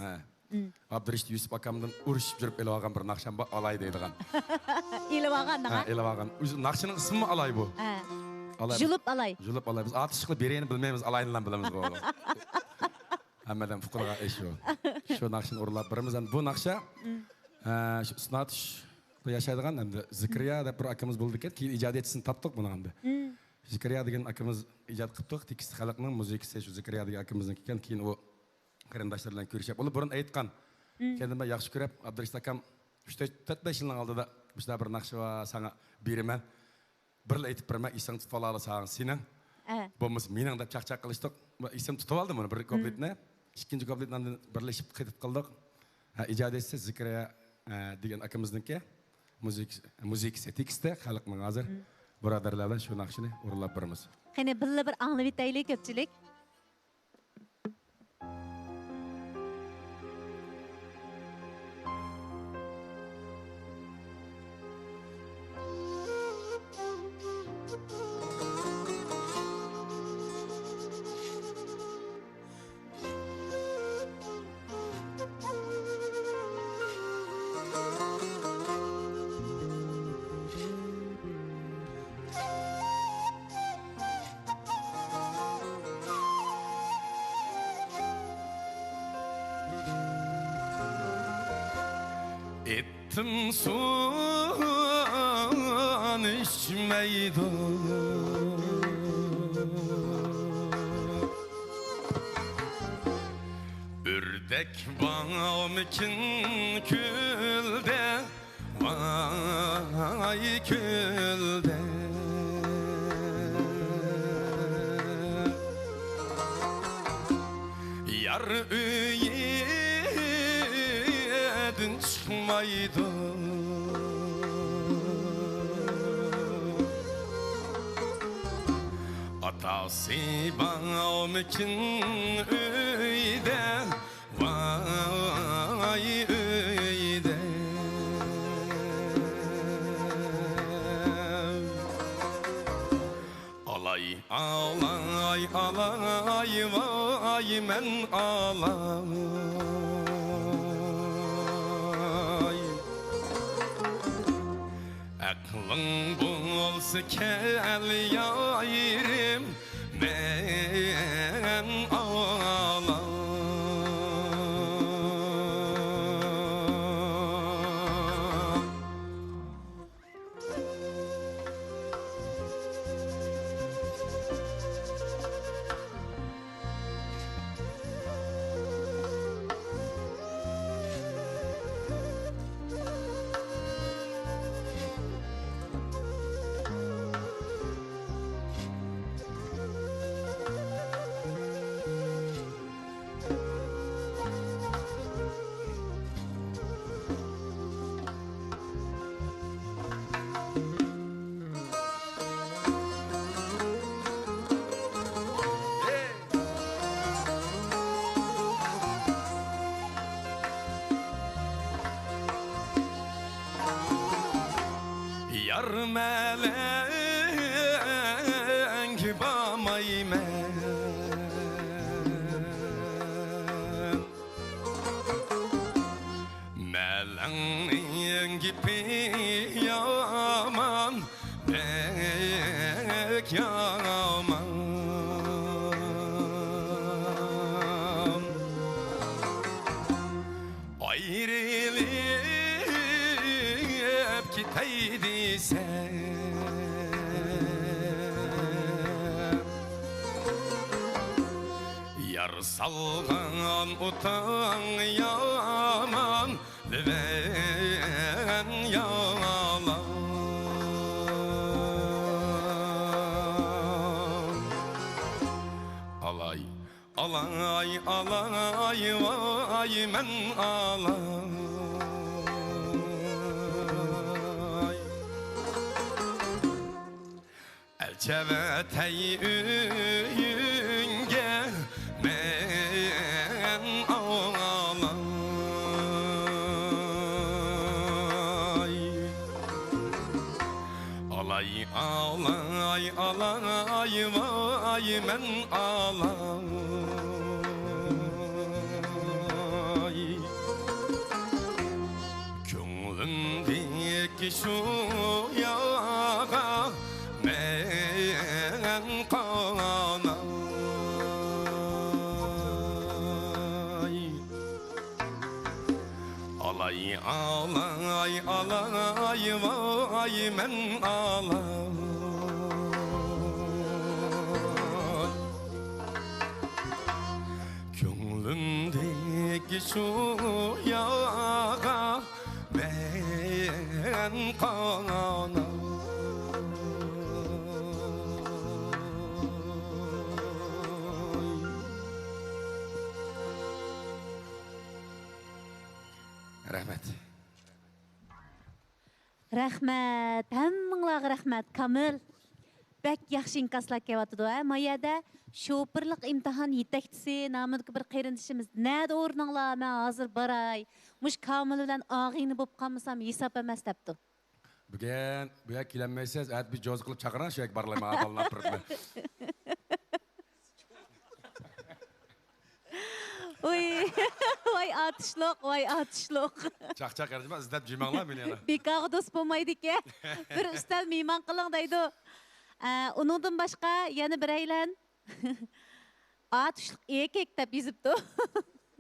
Abdurishit Yusuf akamdan urishib жүріп elib olgan bir naqsham bor, alay deydigan. Elib olgan naqa? Elib olgan. O'zi naqshining ismi alay bu. Julub alay. Julub alay. Biz ati chiqib bereyini bilmaymiz, alayni bilamiz bu. Hammadan fuqaroga ish bu. Shu naqshni o'rlab birimiz bu naqsha shu Snatish yashaydigan endi Zikriya deb bir akamiz bo'ldi ekan, keyin ijodiyatchisini topdik buni endi. Zikriya degan akamiz ijod qildik, tekst xalqning muzikasi shu Zikriya degan akamizniki ekan, keyin u qarindoshlar bilan ko'rishib, ular burun aytgan. Kendime yaxshi ko'rib, Abdurishit akam 3-4-5 yilning oldida bizda bir naqshi va sana beraman. Birla aytib beraman, ising tutib olali sağın sening. Bo'lmasa mening deb chaqchaq qilishdik. Isim tutib oldim uni bir kupletni. Ikkinchi kupletni birlashib qaytib qildik. Ijodiyatchi Zikriya degan akamizniki muzikasi teksti xalqning hozir birodarlardan shu naqshini o'rlab beramiz. Qani birla bir anglab etaylik ko'pchilik. Ettim son içmeydi Ürdek bağımkin külde Vay külde Yar üyedin çıkmaydı Atası bağımkin üyde Vay üyde Alay alay alay vay men alay Aklın bulsa kel yayrim men alay Yar melek Senin gibi yaman pek yaman ayrılıp giteydi sen yar salgan utan yaman ben yalan alay alay alay vay men alay elçevetey üyünge men ağlam alay alay alay vay men alay Könglimdeki şu yağa men kanay alay alay alay vay men alay Könglimdeki şu yağa men kanay Rahmet. Rahmat, hammanglarga rahmat. Kamil. Bak yaxshi inkaslar kelyapti ha. Mayada şoförlük imtihan yetakchisi namidagi bir qarindishimiz. Nada o'rninglar? Men hozir baray. Mush Kamil bilan og'ingni bo'lib qolmasam hisob emas debdi. Bugün bu yak kilenmeysiz, evet bir coz kılıp çakıran şu yak barlayma ağabeyler pırtma. Oy, vay atışlık. Çak çak kardeşim, izlep cimağlar beni yana. Bekağı dost bo'lmaydi ki. Bir üstel meyman qıling deydi. Onundan başqa yana bir aylan atışlık erkek deb yozibdi.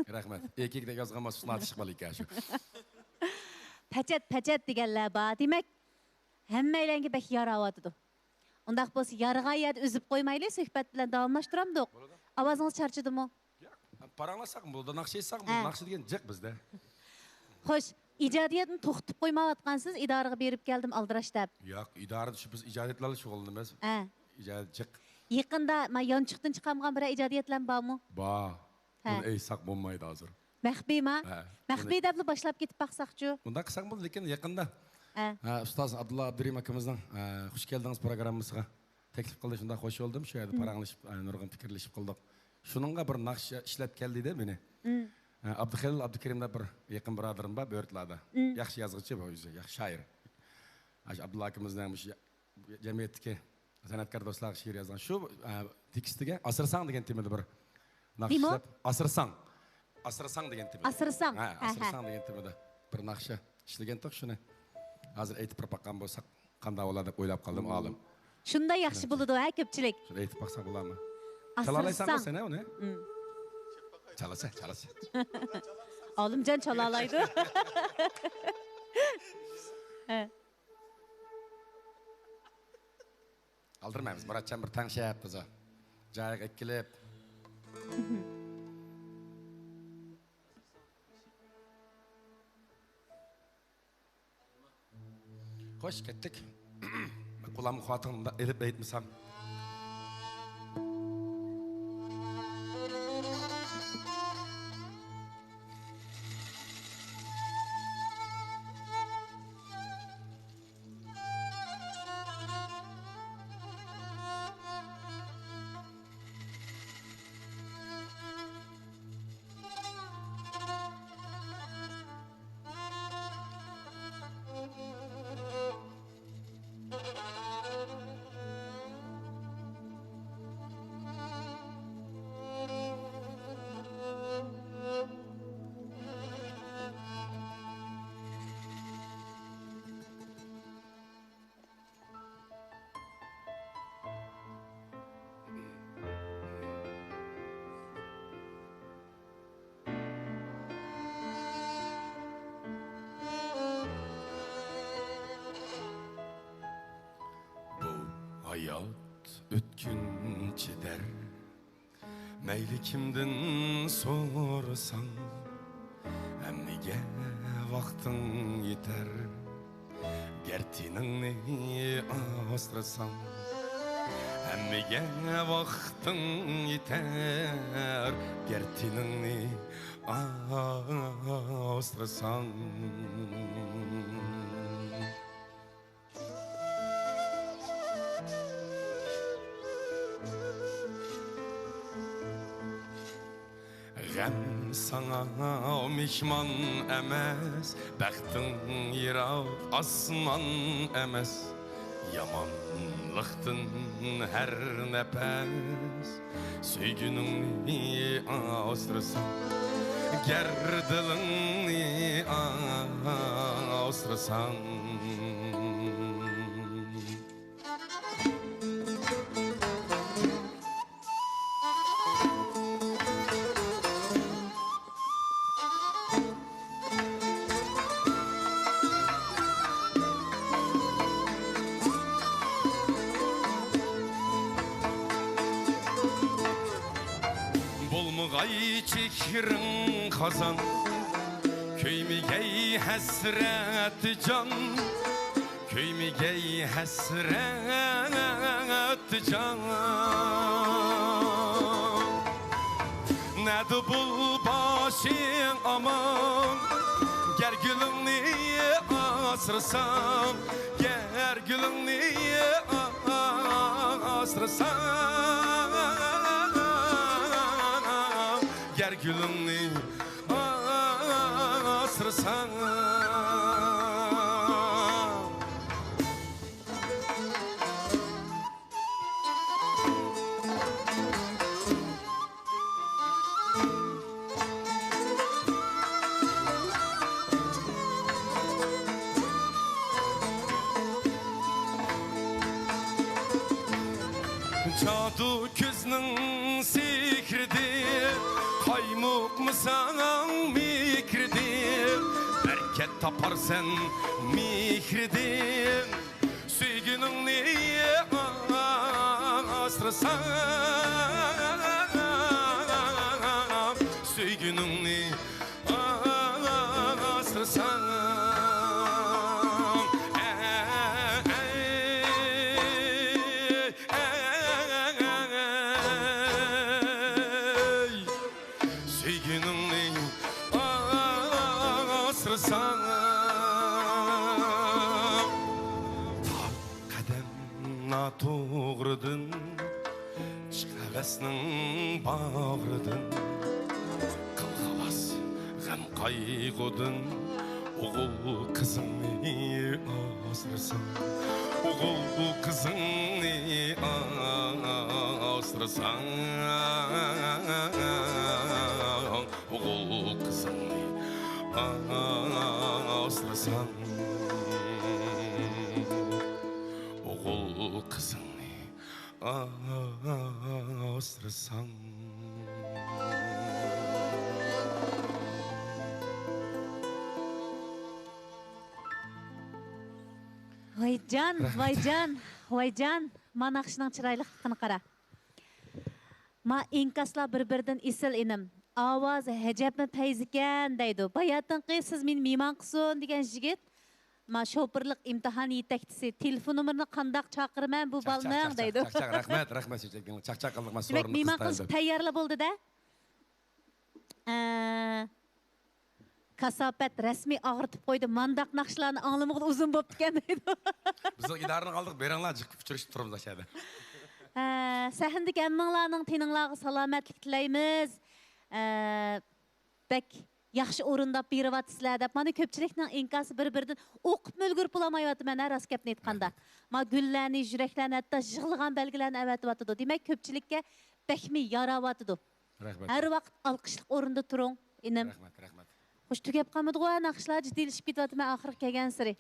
Rahmet. Erkek de yazgama susuna atışık balı hikaye şu. Paçat deganlar bor. Demak, hammalarga bek yarayotidu. Undaq bo'lsa, yarg'ayat üzüp qo'ymaylik, suhbat bilan davomlashtiramdik. Ovozingiz charchadimi? Paranlasak mı? Burada nakşıysak mı? Nakşı degen cık bizde. Xo'sh, ijodiyatni to'xtatib qo'ymayotgansiz, idoraga berib keldim aldirash deb. Yok, idare düşüp biz icadetlerle şoğullanmaz. İcadet cık. Yaqinda men yonchiqdan chiqargan bir ijodiyatlar bormi? Ba. Bunu eysak bo'lmaydi hazır. Maxfiymi? Maxfiy deb boshlab ketib baqsaqchu. Bunda kısak bo'ldi, lekin yakında. Ustaz Abdullah Abdurim akımızdan hoş geldiniz programımızga. Teklif qildi, shunda xo'sh oldum. Shu yerda paranglashib, nurg'un fikrlashib qildik. Shuningga bir naqsh ishlab keldi-da meni. Abduhalil Abdukerimda bir yaqin birodarim bor, Börtlarda. Yaxshi yozuvchi bu o'zi, yaxshi shoir. Abdullah akimizning jamiyatdagi san'atkor do'stlar she'r yozgan. Shu tekstiga Asırsang degan temada bir naqsh ishlab, Asırsang degan temada. Asırsang. Asırsang degan temada bir naqsh ishlagan to'q shuni. Hozir aytib birpaqan bo'lsak, qanday bo'ladi deb o'ylab qoldim, olim. Shunda yaxshi bo'ladi ha, ko'pchilik. Shuni aytib baqsak bo'ladimi? Asırsang. Çalalaysan sen onu? Çalasa. Olimjon çalalaydı. Aldırmayız. Muratcan bir tane şey yaptı. Cayık ekilip. Hoş gittik. Kulağımı kuatımda edip eğitmişsem. Hayat ötkünçe der, meyli kimden sorsan, emmiga vaqtin yeter, gertiningni asrasan. Emmiga vaqtin yeter, gertiningni asrasan. Gəm sana mişman emes, bəxtin yiraq asman emes. Yamanlıqdın hər nəpəs, söygününni asırsan. Gerdilini asırsan. Bulmugay çekirin kazan, köymigey hasret can, köymigey hasret can. Nədi bul başın aman, ger gülünni asırsam, ger gülünni asırsam. Ger gülünni asırsan. Cadu gözünün sikridir, kaymuk mısan mikridir, bereket taparsan mikridir, söygünün niye asırsan, söygünün niye asırsan. Sana kademna toğrudun, çıkağasının bağrıdın, kılğabas gam kaygıdın, oğul kızını asırsan, oğul kızını asırsan, oğul kızını asırsan. Oğul kızını asırsan. Vaycan, vaycan, vaycan. Ma naqshning chiroyliligini qara. Ma inkaslar bir-biridan esil inim. Ovoz hajabmi fayzikan deydi. Bayatinqi siz meni mehmon qilsin degan yigit. Ma shopirlik imtihon yetakchisi. Telefon nomerini qandaq chaqirman bu balning deydi. Rahmat, rahmat shunchaki chaqchaq qildik mas Demak, mehmon qilish tayyorlab bo'ldi-da. Kasofat rasmiy og'ritib qo'ydi. Mandaq naqshlarni anglamag'ida uzun bo'pti ekan deydi. Biz idorini qildik, beringlar jiqib uchrashib turibmiz aşağıda. Sahnadagi hammanglarning teninglarga salomatlik tilaymiz. Bek yaxshi o'rindab beryapsizlar deb mana ko'pchilikning inkasi bir-biridan o'qib ulgurib bo'lmayapti mana rost gapni aytganda. Ma gullarni, yuraklarni, hatto yig'ilgan belgilarni avatyapti. Demak, ko'pchilikka bekmi yarayapti. Rahmat. Har vaqt olqishlik o'rinda turing, inim. Rahmat, rahmat. Xo'sh, tugab qolmadi-ku, naqshlar jiddiylashiib ketyapti oxirgi kelgan siri.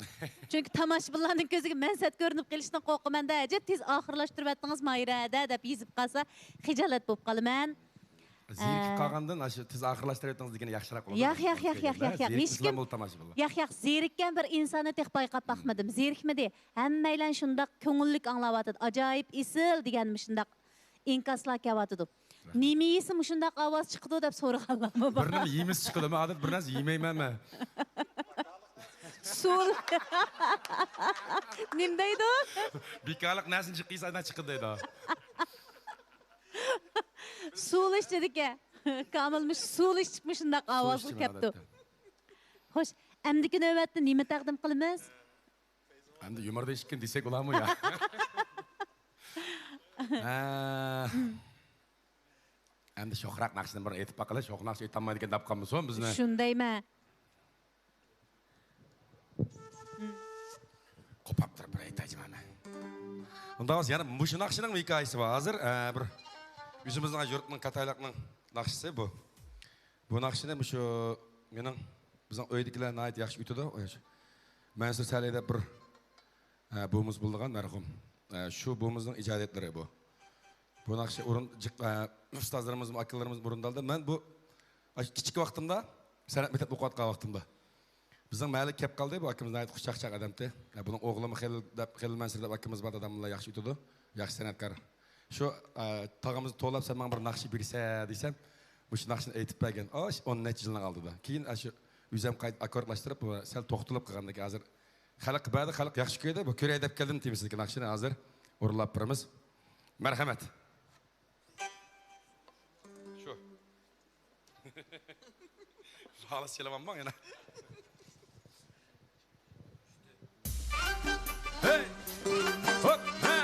Chunki tomoshabinlarning ko'ziga mansat ko'rinib qolishdan qo'rqaman-da, tez oxirlashtirib atdingiz Mayra deb yezib qolsa xijolat bo'lib qolaman. Zirkip kalgandan aşı tez ahırlaştırıyordunuz degene yaxşırak olur. Yo'q. Hechkim yo'q, zerikkan bir insonni tek bayqab baxmadim. Zerikmidi. Hammaylar shundoq ko'ngillik anglayotdi. Ajoyib isil deganmi shundoq inkaslar kelyotdi. Nima yesim shundoq ovoz chiqdi deb so'raganlarmi bor. Birini yeyimiz chiqdimi? Adat bir narsa yemaymanmi? Sul. Nim deydi? Bekarlik narsani chiqiysadan chiqdi deydi. Sul iç dedik ya. Kamilmiş sul içmiş shundoq ovozli kepti. Xo'sh, endi navbatda nima taqdim qilamiz? Endi yumorda eshitgan desak bo'ladimi ya? Endi sho'xroq naqshini bir aytib baqala, sho'x naqsh aytolmaydigan deb qolmiz so'ng bizni. Shundaymi? Qopab turib bir aytayman men. Unda hozir yana bu naqshining hikoyasi bor. Hozir bir o'zimizning yurtning Qatayliqning naqshisi bu. Bu naqshini shu mening bizning uydagilar nayt yaxshi uytadi. Mansur Salida bir buğumuz bulduğun merhum. Şu buğumuzun icadetleri bu. Bu naqshi o'rin ustozlarimiz, akıllarımız burundaldı. Ben bu küçük vaktimde sanat mektep o'qiyotgan vaqtimda bizning mahalla kelib qoldi. Bu akamiz nayt xushchaqchaq odamdi. Buning o'g'limi Xelil Mansur deb akamiz bor odamlar yaxshi uytadi. Yaxshi sanatkor. Shu tog'amizni to'lab sen menga bir naqshi bersa desam, bu naqshini aytib bergan. 10 necha yilni oldida. Keyin shu o'zim qayt akkordlashtirib, sal to'xtalib qolgandek hozir xalq ba'zi xalq yaxshi ko'ydi. Bu ko'ray deb keldim deymizki naqshini hozir o'rlab turamiz. Marhamat. Shu. Halas kelaman bang yana. Hey! Hop! Ha!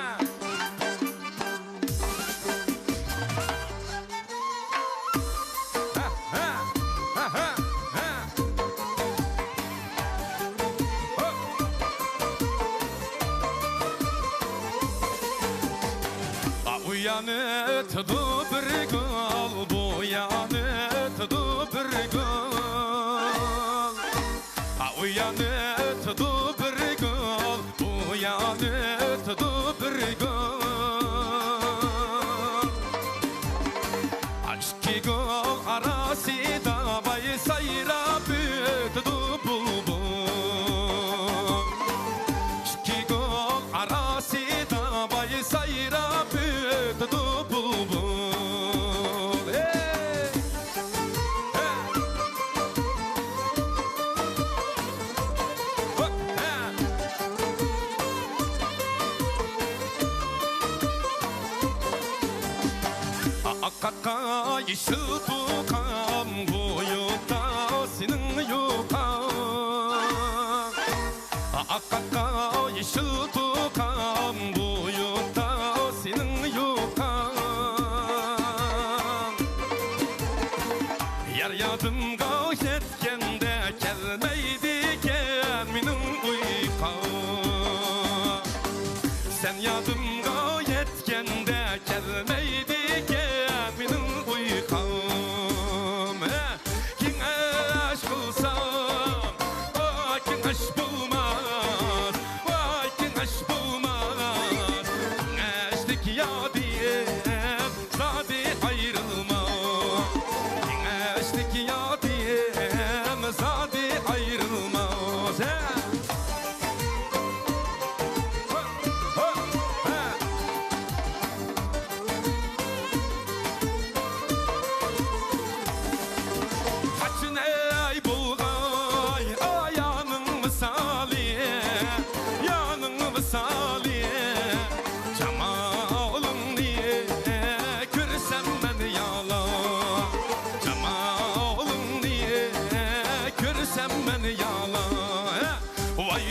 Uyanı tudu bir gol, bu yanı tudu bir gol. Uyanı tudu bir gol, bu yanı tudu bir gol. Aşkı gol arasında bay sayrap ötüdü bulbul. Aşkı gol arasında bay sayrap ötüdü bulbul. Akaka yeşil tukam boyutta senin yukan. Akaka yeşil tukam boyutta senin yukan. Yar yadımga yetkende gelmeydiken benim uykam. Sen yadımga yetkende gelmeydiken benim uykam. Kim aşk olsam, kim aşk bulmaz, kim aşk bulmaz. Aşk ya diyem, zade ayrılmaz. Aşk ya diyem, zade ayrılmaz.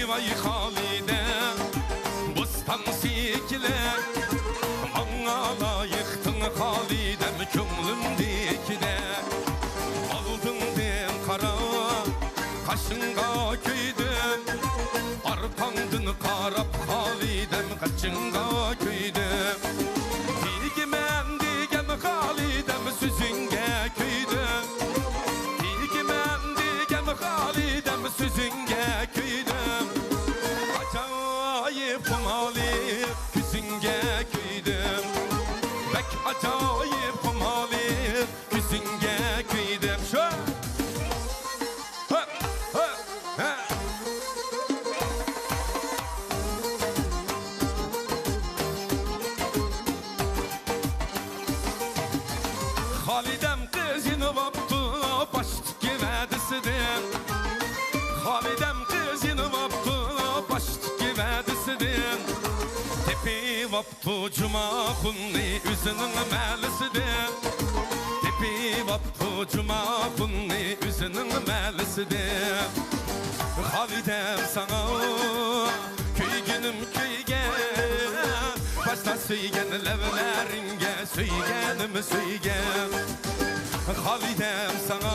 Vay Halide, bustan sikile, bana layıktın Halidem kömlümdekide. Aldın den kara, kaşınga köydüm, arkandın karap Halidem kaçınga köydüm. Digimen digem Halidem süzünge köydüm. Digimen digem Halidem süzünge köydüm. Acayip mali küzünge köydüm. Bek acayip mali küzünge vaptu cuma kunni üzünün məlisidi. Tepi vaptu cuma kunni üzünün məlisidi. Halidem sana köygünüm köyge. Başta söygen levleringe söygenim söygen. Halidem sana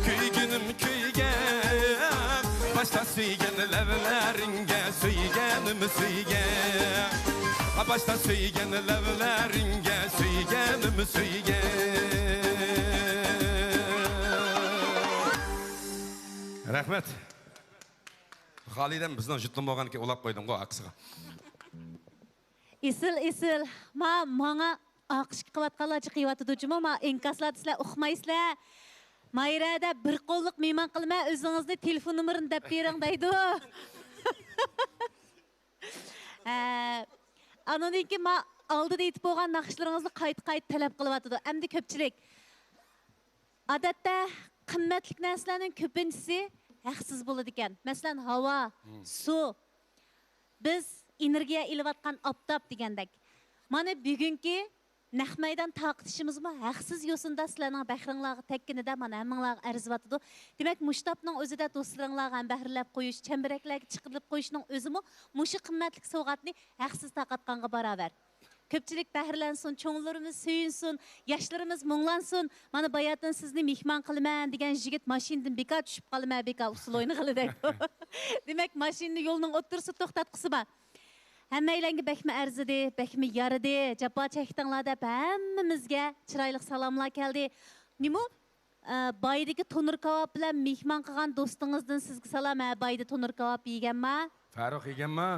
köygünüm köyge. Başta söygen levleringe söygenim söygen. Başta söygen levleringe söygenim söygen. Rahmet. Halidem bizden juttum olgan ki ulap koydum go aksıga. Isil. Manga akış kıvatkalıcı kıyvatıdı cuma ma enkaslar sizler uxmaysizlar. Mayrada bir qo'lliq mehmon qilma, o'zingizni telefon nomerini deb bering deydi. Anondan keyin ma oldida aytib bo'lgan naqshlaringizni qayta talab qilyapti. Endi ko'pchilik odatda qimmatli narsalarning ko'pinchisi haqsiz bo'ladi ekan. Masalan, havo, suv. Biz energiya ilayotgan oftob degandek. Mana bugungi naq maydon taqtishimiz mi haqsiz yo'sinda sizlarning bahringlarga tekkinida mana hammanglarga arzivatıdı. Demak, mushtobning o'zida do'stlaringlarga ham bahrlab qo'yish, chambaraklarga chiqilib qo'yishning o'zimi mushu qimmatli sovg'atni haqsiz taqatganga barobar. Ko'pchilik bahrlansin, cho'nglarimiz suyunsin, yoshlarimiz munglansin. Mana bayatdan sizni mehmon qilaman degan yigit mashinadan beka tushib qolma, beka usul o'yini qiladi. Demak, mashinani yo'lning o'ttirsa to'xtatqisima. Hammalarga bekmi arzidi, bekmi yaridi, jafo chekdinglar deb hammamizga chiroyli salomlar keldi. Nima? Baydagi tonur kebab bilan mehmon qilgan do'stingizdan sizga salom. Bayda tonur kebab yeganmi? Farruh yeganmi?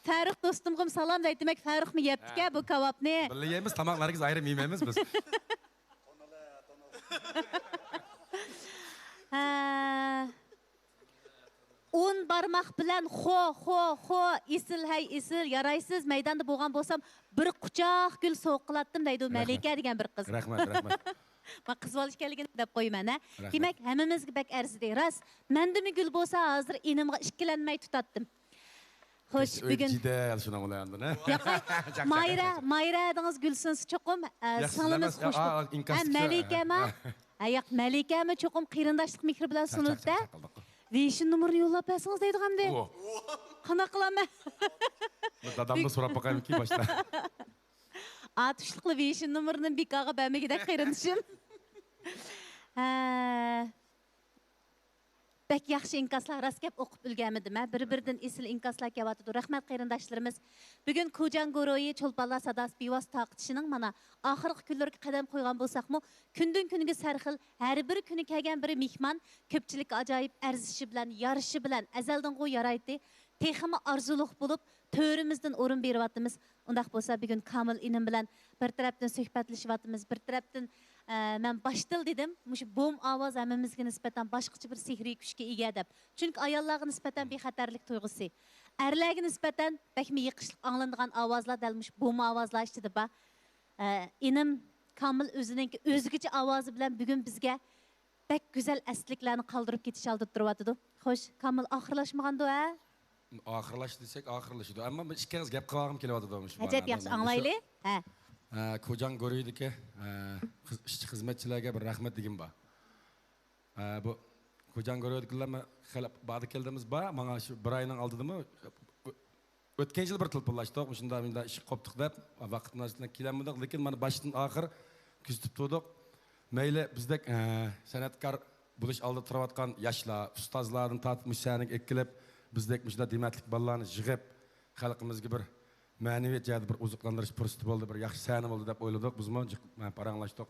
Farruh do'stimga salom deydi. Demak, Farruhmi yebdi-ku bu kebabni. Birga yeymiz, tomoqlaringiz ayrim yemaymiz biz. On barmaq bilan xo isil yaraysız maydonda bo'lgan bo'lsam bir quchoq gul so'q qilatdim deydi Malika degan bir qiz. Rahmat. Ma qiz bo'lish keligini deb qo'yman a. Demak, hammamizga bak arzidi. Ras, mendimi gul bo'lsa hozir inimga ikkilanmay tutatdim. Xo'sh, bugun jidal shuna bo'layandi, ha? Mayra adingiz gulsinsiz cho'qim, singlimiz xush. Malikami? Yo'q, Malikami cho'qim qarindoshlik mehri bilan sunildi. Vişin numarını yollab bersangiz deydi hamda. Qana qilaman? Dadamdan so'rab boqaymi ki boshda. Atışlıqlı vişin numarını bekaga bermegidek qarindoshim. Bek yaxshi inkaslar raskab o'qib ulganmidim. Bir-biridan esil inkaslar kelyapti. Rahmat qarindoshlarimiz. Bugun Ko'jan Goroyi Cho'lponlar sadasi bevos taqtishining mana oxirgi kunlarga qadam qo'ygan bo'lsakmi, kundan kunga sarxil, har bir kuni kelgan bir mehmon ko'pchilik ajoyib arzishi bilan, yarishi bilan azaldan qo'y yaraydi. Texmi arzuluq bo'lib, to'rimizdan o'rin beryapmiz. Undaq bo'lsa, bugun Kamil inim bilan bir tarafdan suhbatlashyapmiz, bir tarafdan men baştil dedim, mushu bom ovoz hammamizga nisbatan boshqacha bir sehriy kuchga ega deb. Chunki ayollarga nisbatan bexatarlik tuyg'usi, erlarga nisbatan bakmi yiqishlik anglanadigan ovozlar dalmush bom ovozlar ichida ba. Inim Kamil o'zining o'zgacha ovozi bilan bugun bizga bak go'zal asliklarni qoldirib ketish oldi turyapti. Xo'sh, Kamil oxirlashmagandi a? Oxirlash desak, oxirlashdi. Ammo ikkingiz gap qilgim kelyapti demoqchi. Ajab yaxshi anglayli. Ha. Ko'jan Goroydagi ishchi xizmatchilarga bir rahmat degim bor. Bu Ko'jan Goroydagilar ba'di keldimiz bor. Menga shu bir oyning oldidami o'tgan yil bir tilpillashdik. Shunda ish qopdik deb vaqtdan kelmadik, lekin mana boshdan oxir kuzatib turdik. Mayli bizdek san'atkor bo'lish oldida turayotgan yoshlar, ustozlardan tortib mushanik ekkilib, bizdek shunda dematlik bolalarni yig'ib xalqimizga bir ma'naviyat jihati bir oziqlantirish fursati bo'ldi, bir yaxshi sahna bo'ldi deb o'yladik. Biz paranglashdik.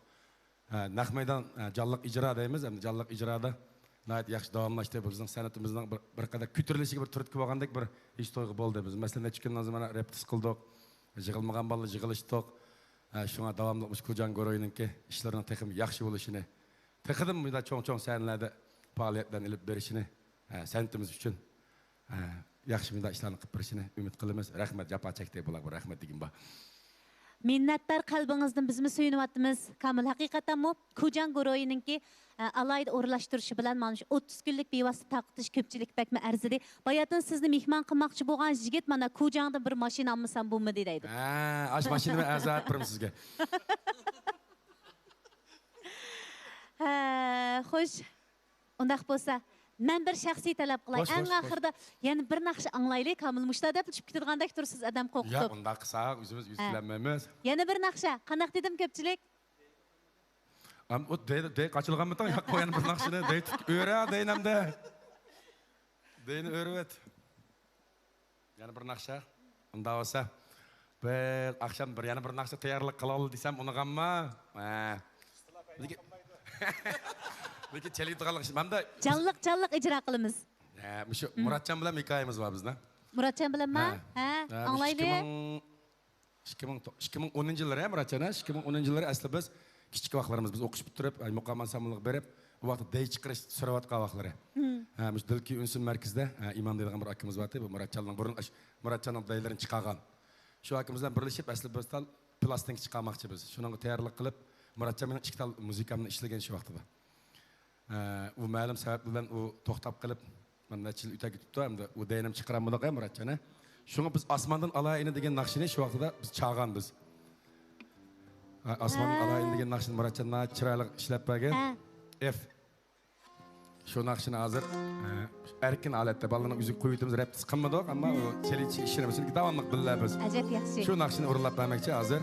Naq maydon jonliq ijro deymiz, endi jonliq ijroda nayt yaxshi davomlashdi. Bizning san'atimizning bir qadar ko'tarilishiga bir turtki bo'lgandek bir ish to'yg'i bo'ldi. Biz masalan necha kundan mana repetiz qildik. Yig'ilmagan bolalar yig'ilishdik. Shunga davomli Ko'jan Goroyninki ishlarini texim yaxshi bo'lishini, texidim bu cho'ng sahnalarda faoliyatlarni ilib berishini, san'atimiz uchun yaxshi ishlarni qilib berishini umid qilamiz. Rahmat, jafo chekdik bular, rahmat degim bor. minnatdor qalbingizdan bizmi suyunyapmiz. Kamil haqiqatan mu Kujan Goroyininki alayda o'rlashtirishi bilan mana shu 30 kunlik bevosita taqtish ko'pchilik bakma arzidi. Bayatın sizni mehmon qilmoqchi bo'lgan yigit mana Kujandan bir mashina olmasam bo'lmadi deydi. Ha, ash mashinani azat birim sizga. Ha, xo'sh. Undaq bo'lsa, men bir shaxsiy talab qilay. Eng oxirida yana bir naqsh anglaylik. Kamil mushta deb chiqib ketgandek tursiz adam qo'rqitib. Ya, undaq qilsak o'zimiz yuzlanmaymiz. Yana bir naqsha. Qanaq dedim ko'pchilik? O dey qaçılğan mıtan ya koyan bir naqshini dey öre deynamda. Deyni örüvet. Yana bir naqsha. Unda olsa bir akşam bir yana bir naqsha tayyorlik qilol desam unig'anma. Ha. Lekin cheliydiganlik ish. Menda Jalliq ijro qilamiz. Ha, shu Muratjon bilan hikoyamiz bor bizda. Muratjon bilanmi? Ha, anglaylik. 2010-yillar ya Muratjon, 2010-yillar asli biz kichik vaqtlarimiz biz o'qish bitirib, muqam ansambulga berib, u vaqtda dey chiqarish so'rayotgan vaqtlari. Ha, mush Dilki Unsun markazida Imon degan bir akamiz bor, bu Muratjonning deylarini chiqargan. Shu akamizdan birlashib asli biz tal plastik chiqarmoqchi biz. Shuningga tayyorlik qilib, Muratjon mening ikkita musikamni ishlagan shu vaqtda. U ma'lum sabab bilan u to'xtab qilib, men necha yil o'tib ketibdi, hamda u deynim chiqaramdiq Muratjon. Shunga biz osmondan alayini degan naqshini shu vaqtda biz chaqgan biz. Osmondan alayini degan naqshini Muratjon chiroyli ishlab bergan. F. Shu naqshini hozir erkin holatda balalarning o'ziga qo'yitimiz reptis qilmadik, ammo u chelichi ishimizni davomli qilib biz. Ajab yaxshi. Shu naqshini o'rlab bermoqchi hozir.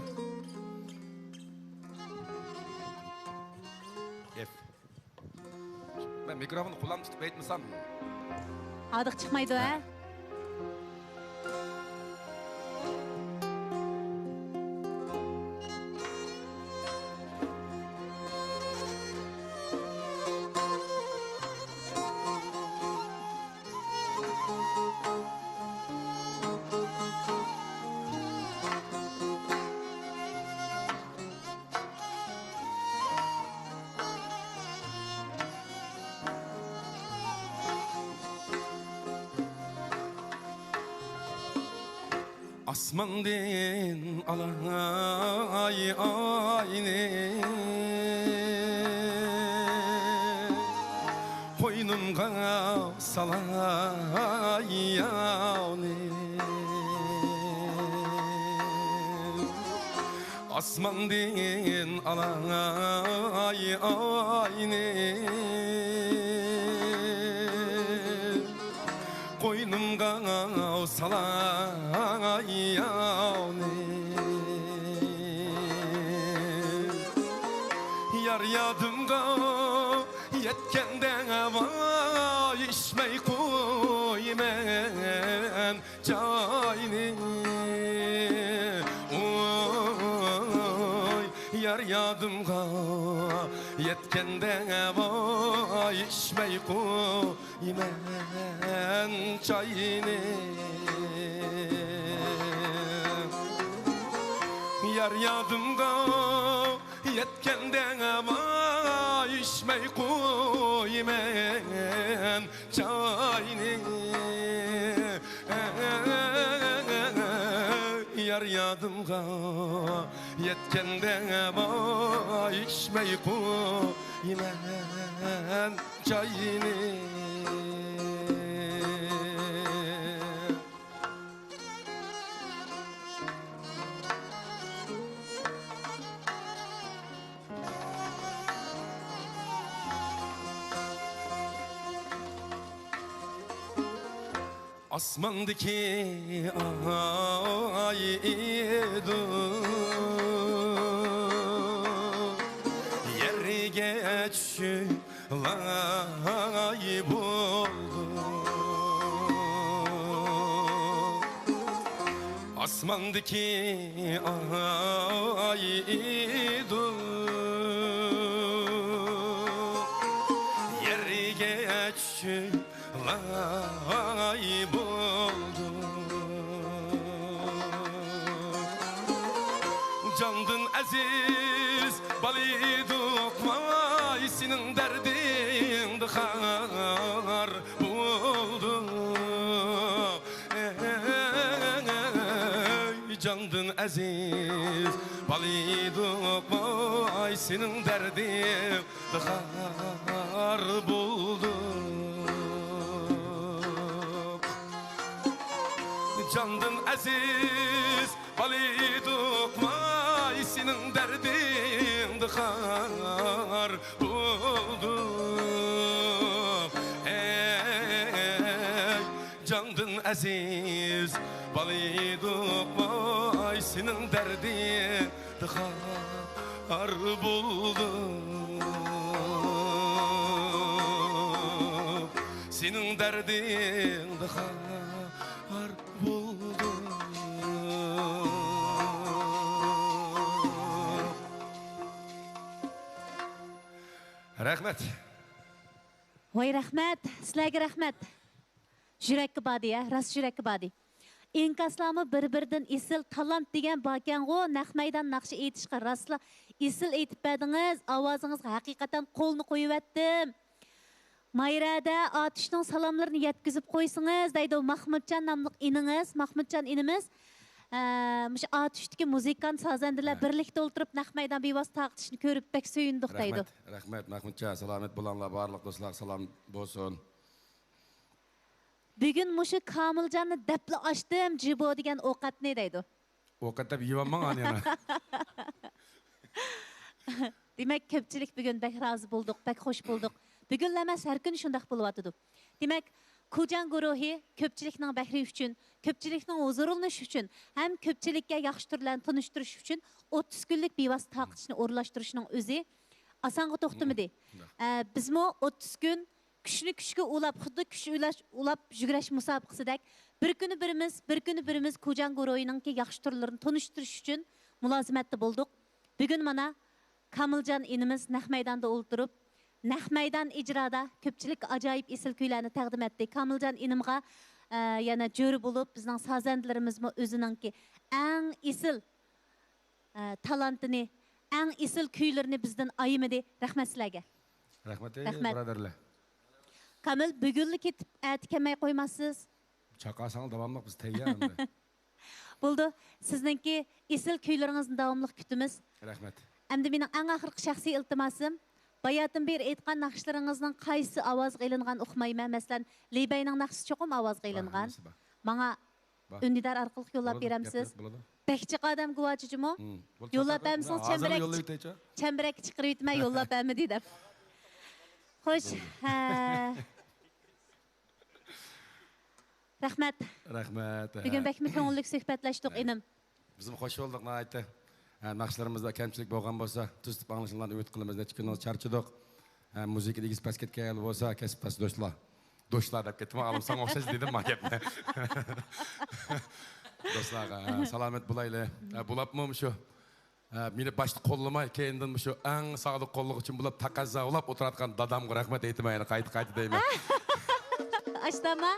F. Ben mikrofonu kullanıp tutup etmesem. Adiq chiqmaydi ha? Asmandin alay ayni Koynumga salay yavni Asmandin alay ayni Koynumga salay yavni Yar yadımga yetkenden vay içmey koymen çayni Oy yar yadımga yetkenden vay içmey koymen çayni Yar yadımga yetkenden vay içmey koymen çayni Yar yadımga yetkenden vay içmey koymen çayni Asmandaki ay idu Yerge çülay buldu Asmandaki ay idu Yerge çülay buldu Candın aziz baliduk vay senin derdin dıkar buldu Can Candın aziz baliduk vay senin derdin dıkar bulduk Candın aziz baliduk vay senin derdin dıkar bulduk Candın aziz baliduk vay senin derdin dıkar bulduk Senin derdin dıkar bulduk Rahmet Voy rahmat, sizlarga rahmat. Jurakka badi ya, rast jurakka badi. İnkaslamı bir-biridan isil talant degan bakango naq maydon naqshi aytishga rastla isil aytib berdingiz. Ovozingizga haqiqatan qo'lni qo'yib etdim. Mayrada Atishning salomlarini yetkazib qo'ysingiz deydi Mahmudjon nomli iningiz, Mahmudjon inimiz. Mush Atishdagi muzikant sazandilar birlikda o'ltirib naq maydon bevosita taqtishni ko'rib bek suyundik deydi. Rahmat Mahmudjon, salomat bo'linglar, barliq do'stlar salom bo'lsin. Bugün muşu Kamilcan'ı depli açtım cibo degan ovqat ne deydi? Ovqat deb yeyapman yana. Demek köpçülük bugün bek razı bulduk, bek hoş bulduk. Bugün emas her gün şundaq buluvatıdı. Demek Kujan guruhi köpçülükning bahri üçün, köpçülükning huzurulanish üçün, hem köpçülükka yaxshi turlarni tanishtirish üçün 30 günlük bevosita taqtishni o'rlashtirishning o'zi osonga to'xtamadi. Bizmo 30 gün kuchga ulab, xuddi kuch ulab yugurish musobaqasidek bir kuni birimiz Kujan guruhiningki yaxshi turlarini tanishtirish üçün mulozimatda bo'ldik. Bugun mana Kamiljon inimiz naq maydonda o'ltirib Naq maydon ijroda ko'pchilik ajoyib esil kuylarni taqdim etdi. Kamiljon inimga yana jo'ri bo'lib, bizning sazandlarimizmi o'ziningki eng esil talantini, eng esil kuylarini bizdan ayimadi. Rahmat sizlarga. Rahmat, birodarlar. Kamil, bugunlik ketib kelmay qo'ymasiz. Chaqasang davomli biz tayyor. Bo'ldi. Sizningki esil kuylaringizni davomli kutamiz. Rahmat. Endi mening eng oxirgi shaxsiy iltimosim bayatın bir aytgan naqshlaringizning qaysi ovozga ilingan uqmayman. Masalan, Libayning naqshi cho'qim ovozga ilingan. Menga undidar orqali yo'llab beramsiz. Bekchi qadam guvochijimi? Yo'llab bermisiz chambarak chiqirib yetmay yo'llab bermidi deb. Xo'sh, rahmat. Rahmat. Bugun bekmi ko'ngillik suhbatlashdik inim. Bizim hoş olduk naytda. Naqshlarımızda kamchilik bo'lgan bo'lsa, tuzib anglashinglarni umid qilamiz. Necha kun charchadik. Muzikada egiz past ketgan bo'lsa, kasbdosh do'stlar. Do'stlar deb ketdim, alimsan o'xshash dedim men gapni. Do'stlar, salomat bo'laylar. Bo'labmi shu? Meni boshda qo'llamay, keyindan shu eng sog'liq qo'lliq uchun bo'lib taqazza ulab o'tiradigan dadamga rahmat aytmayman, qayta deyman. Ashtama?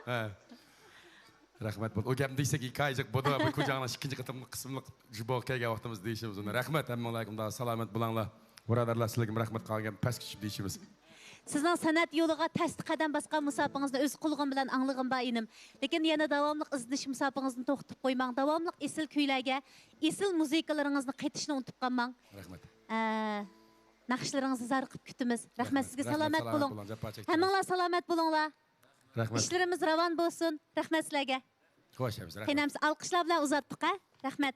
Rahmat bo'ldi. O gapni desak hikoyajik bo'ldi. Bu ko'jangning ikkinchi qismli jibo kelgan vaqtimiz deyishimiz uni. Rahmat, hammalarga salomat bo'linglar. Birodarlar, sizlarga rahmat qolgan past kishib deyishimiz. Sizning san'at yo'liga tasdi qadam bosgan musobaqangizni o'z qulog'im bilan anglag'im bor inim. Lekin yana davomli izdish musobaqangizni to'xtatib qo'ymang. Davomli esil kuylarga, esil muzikalaringizni qaytishni unutib qolmang. Rahmat. Naqshlaringizni zarqib kutamiz. Rahmat sizga salomat bo'ling. Hammanglar salomat bo'linglar. Rahmat. İşlerimiz ravan bo'lsin. Rahmat sizlarga. Xo'sh, rahmat. Qenamiz alqishlar bilan uzatdik, ha? Rahmat.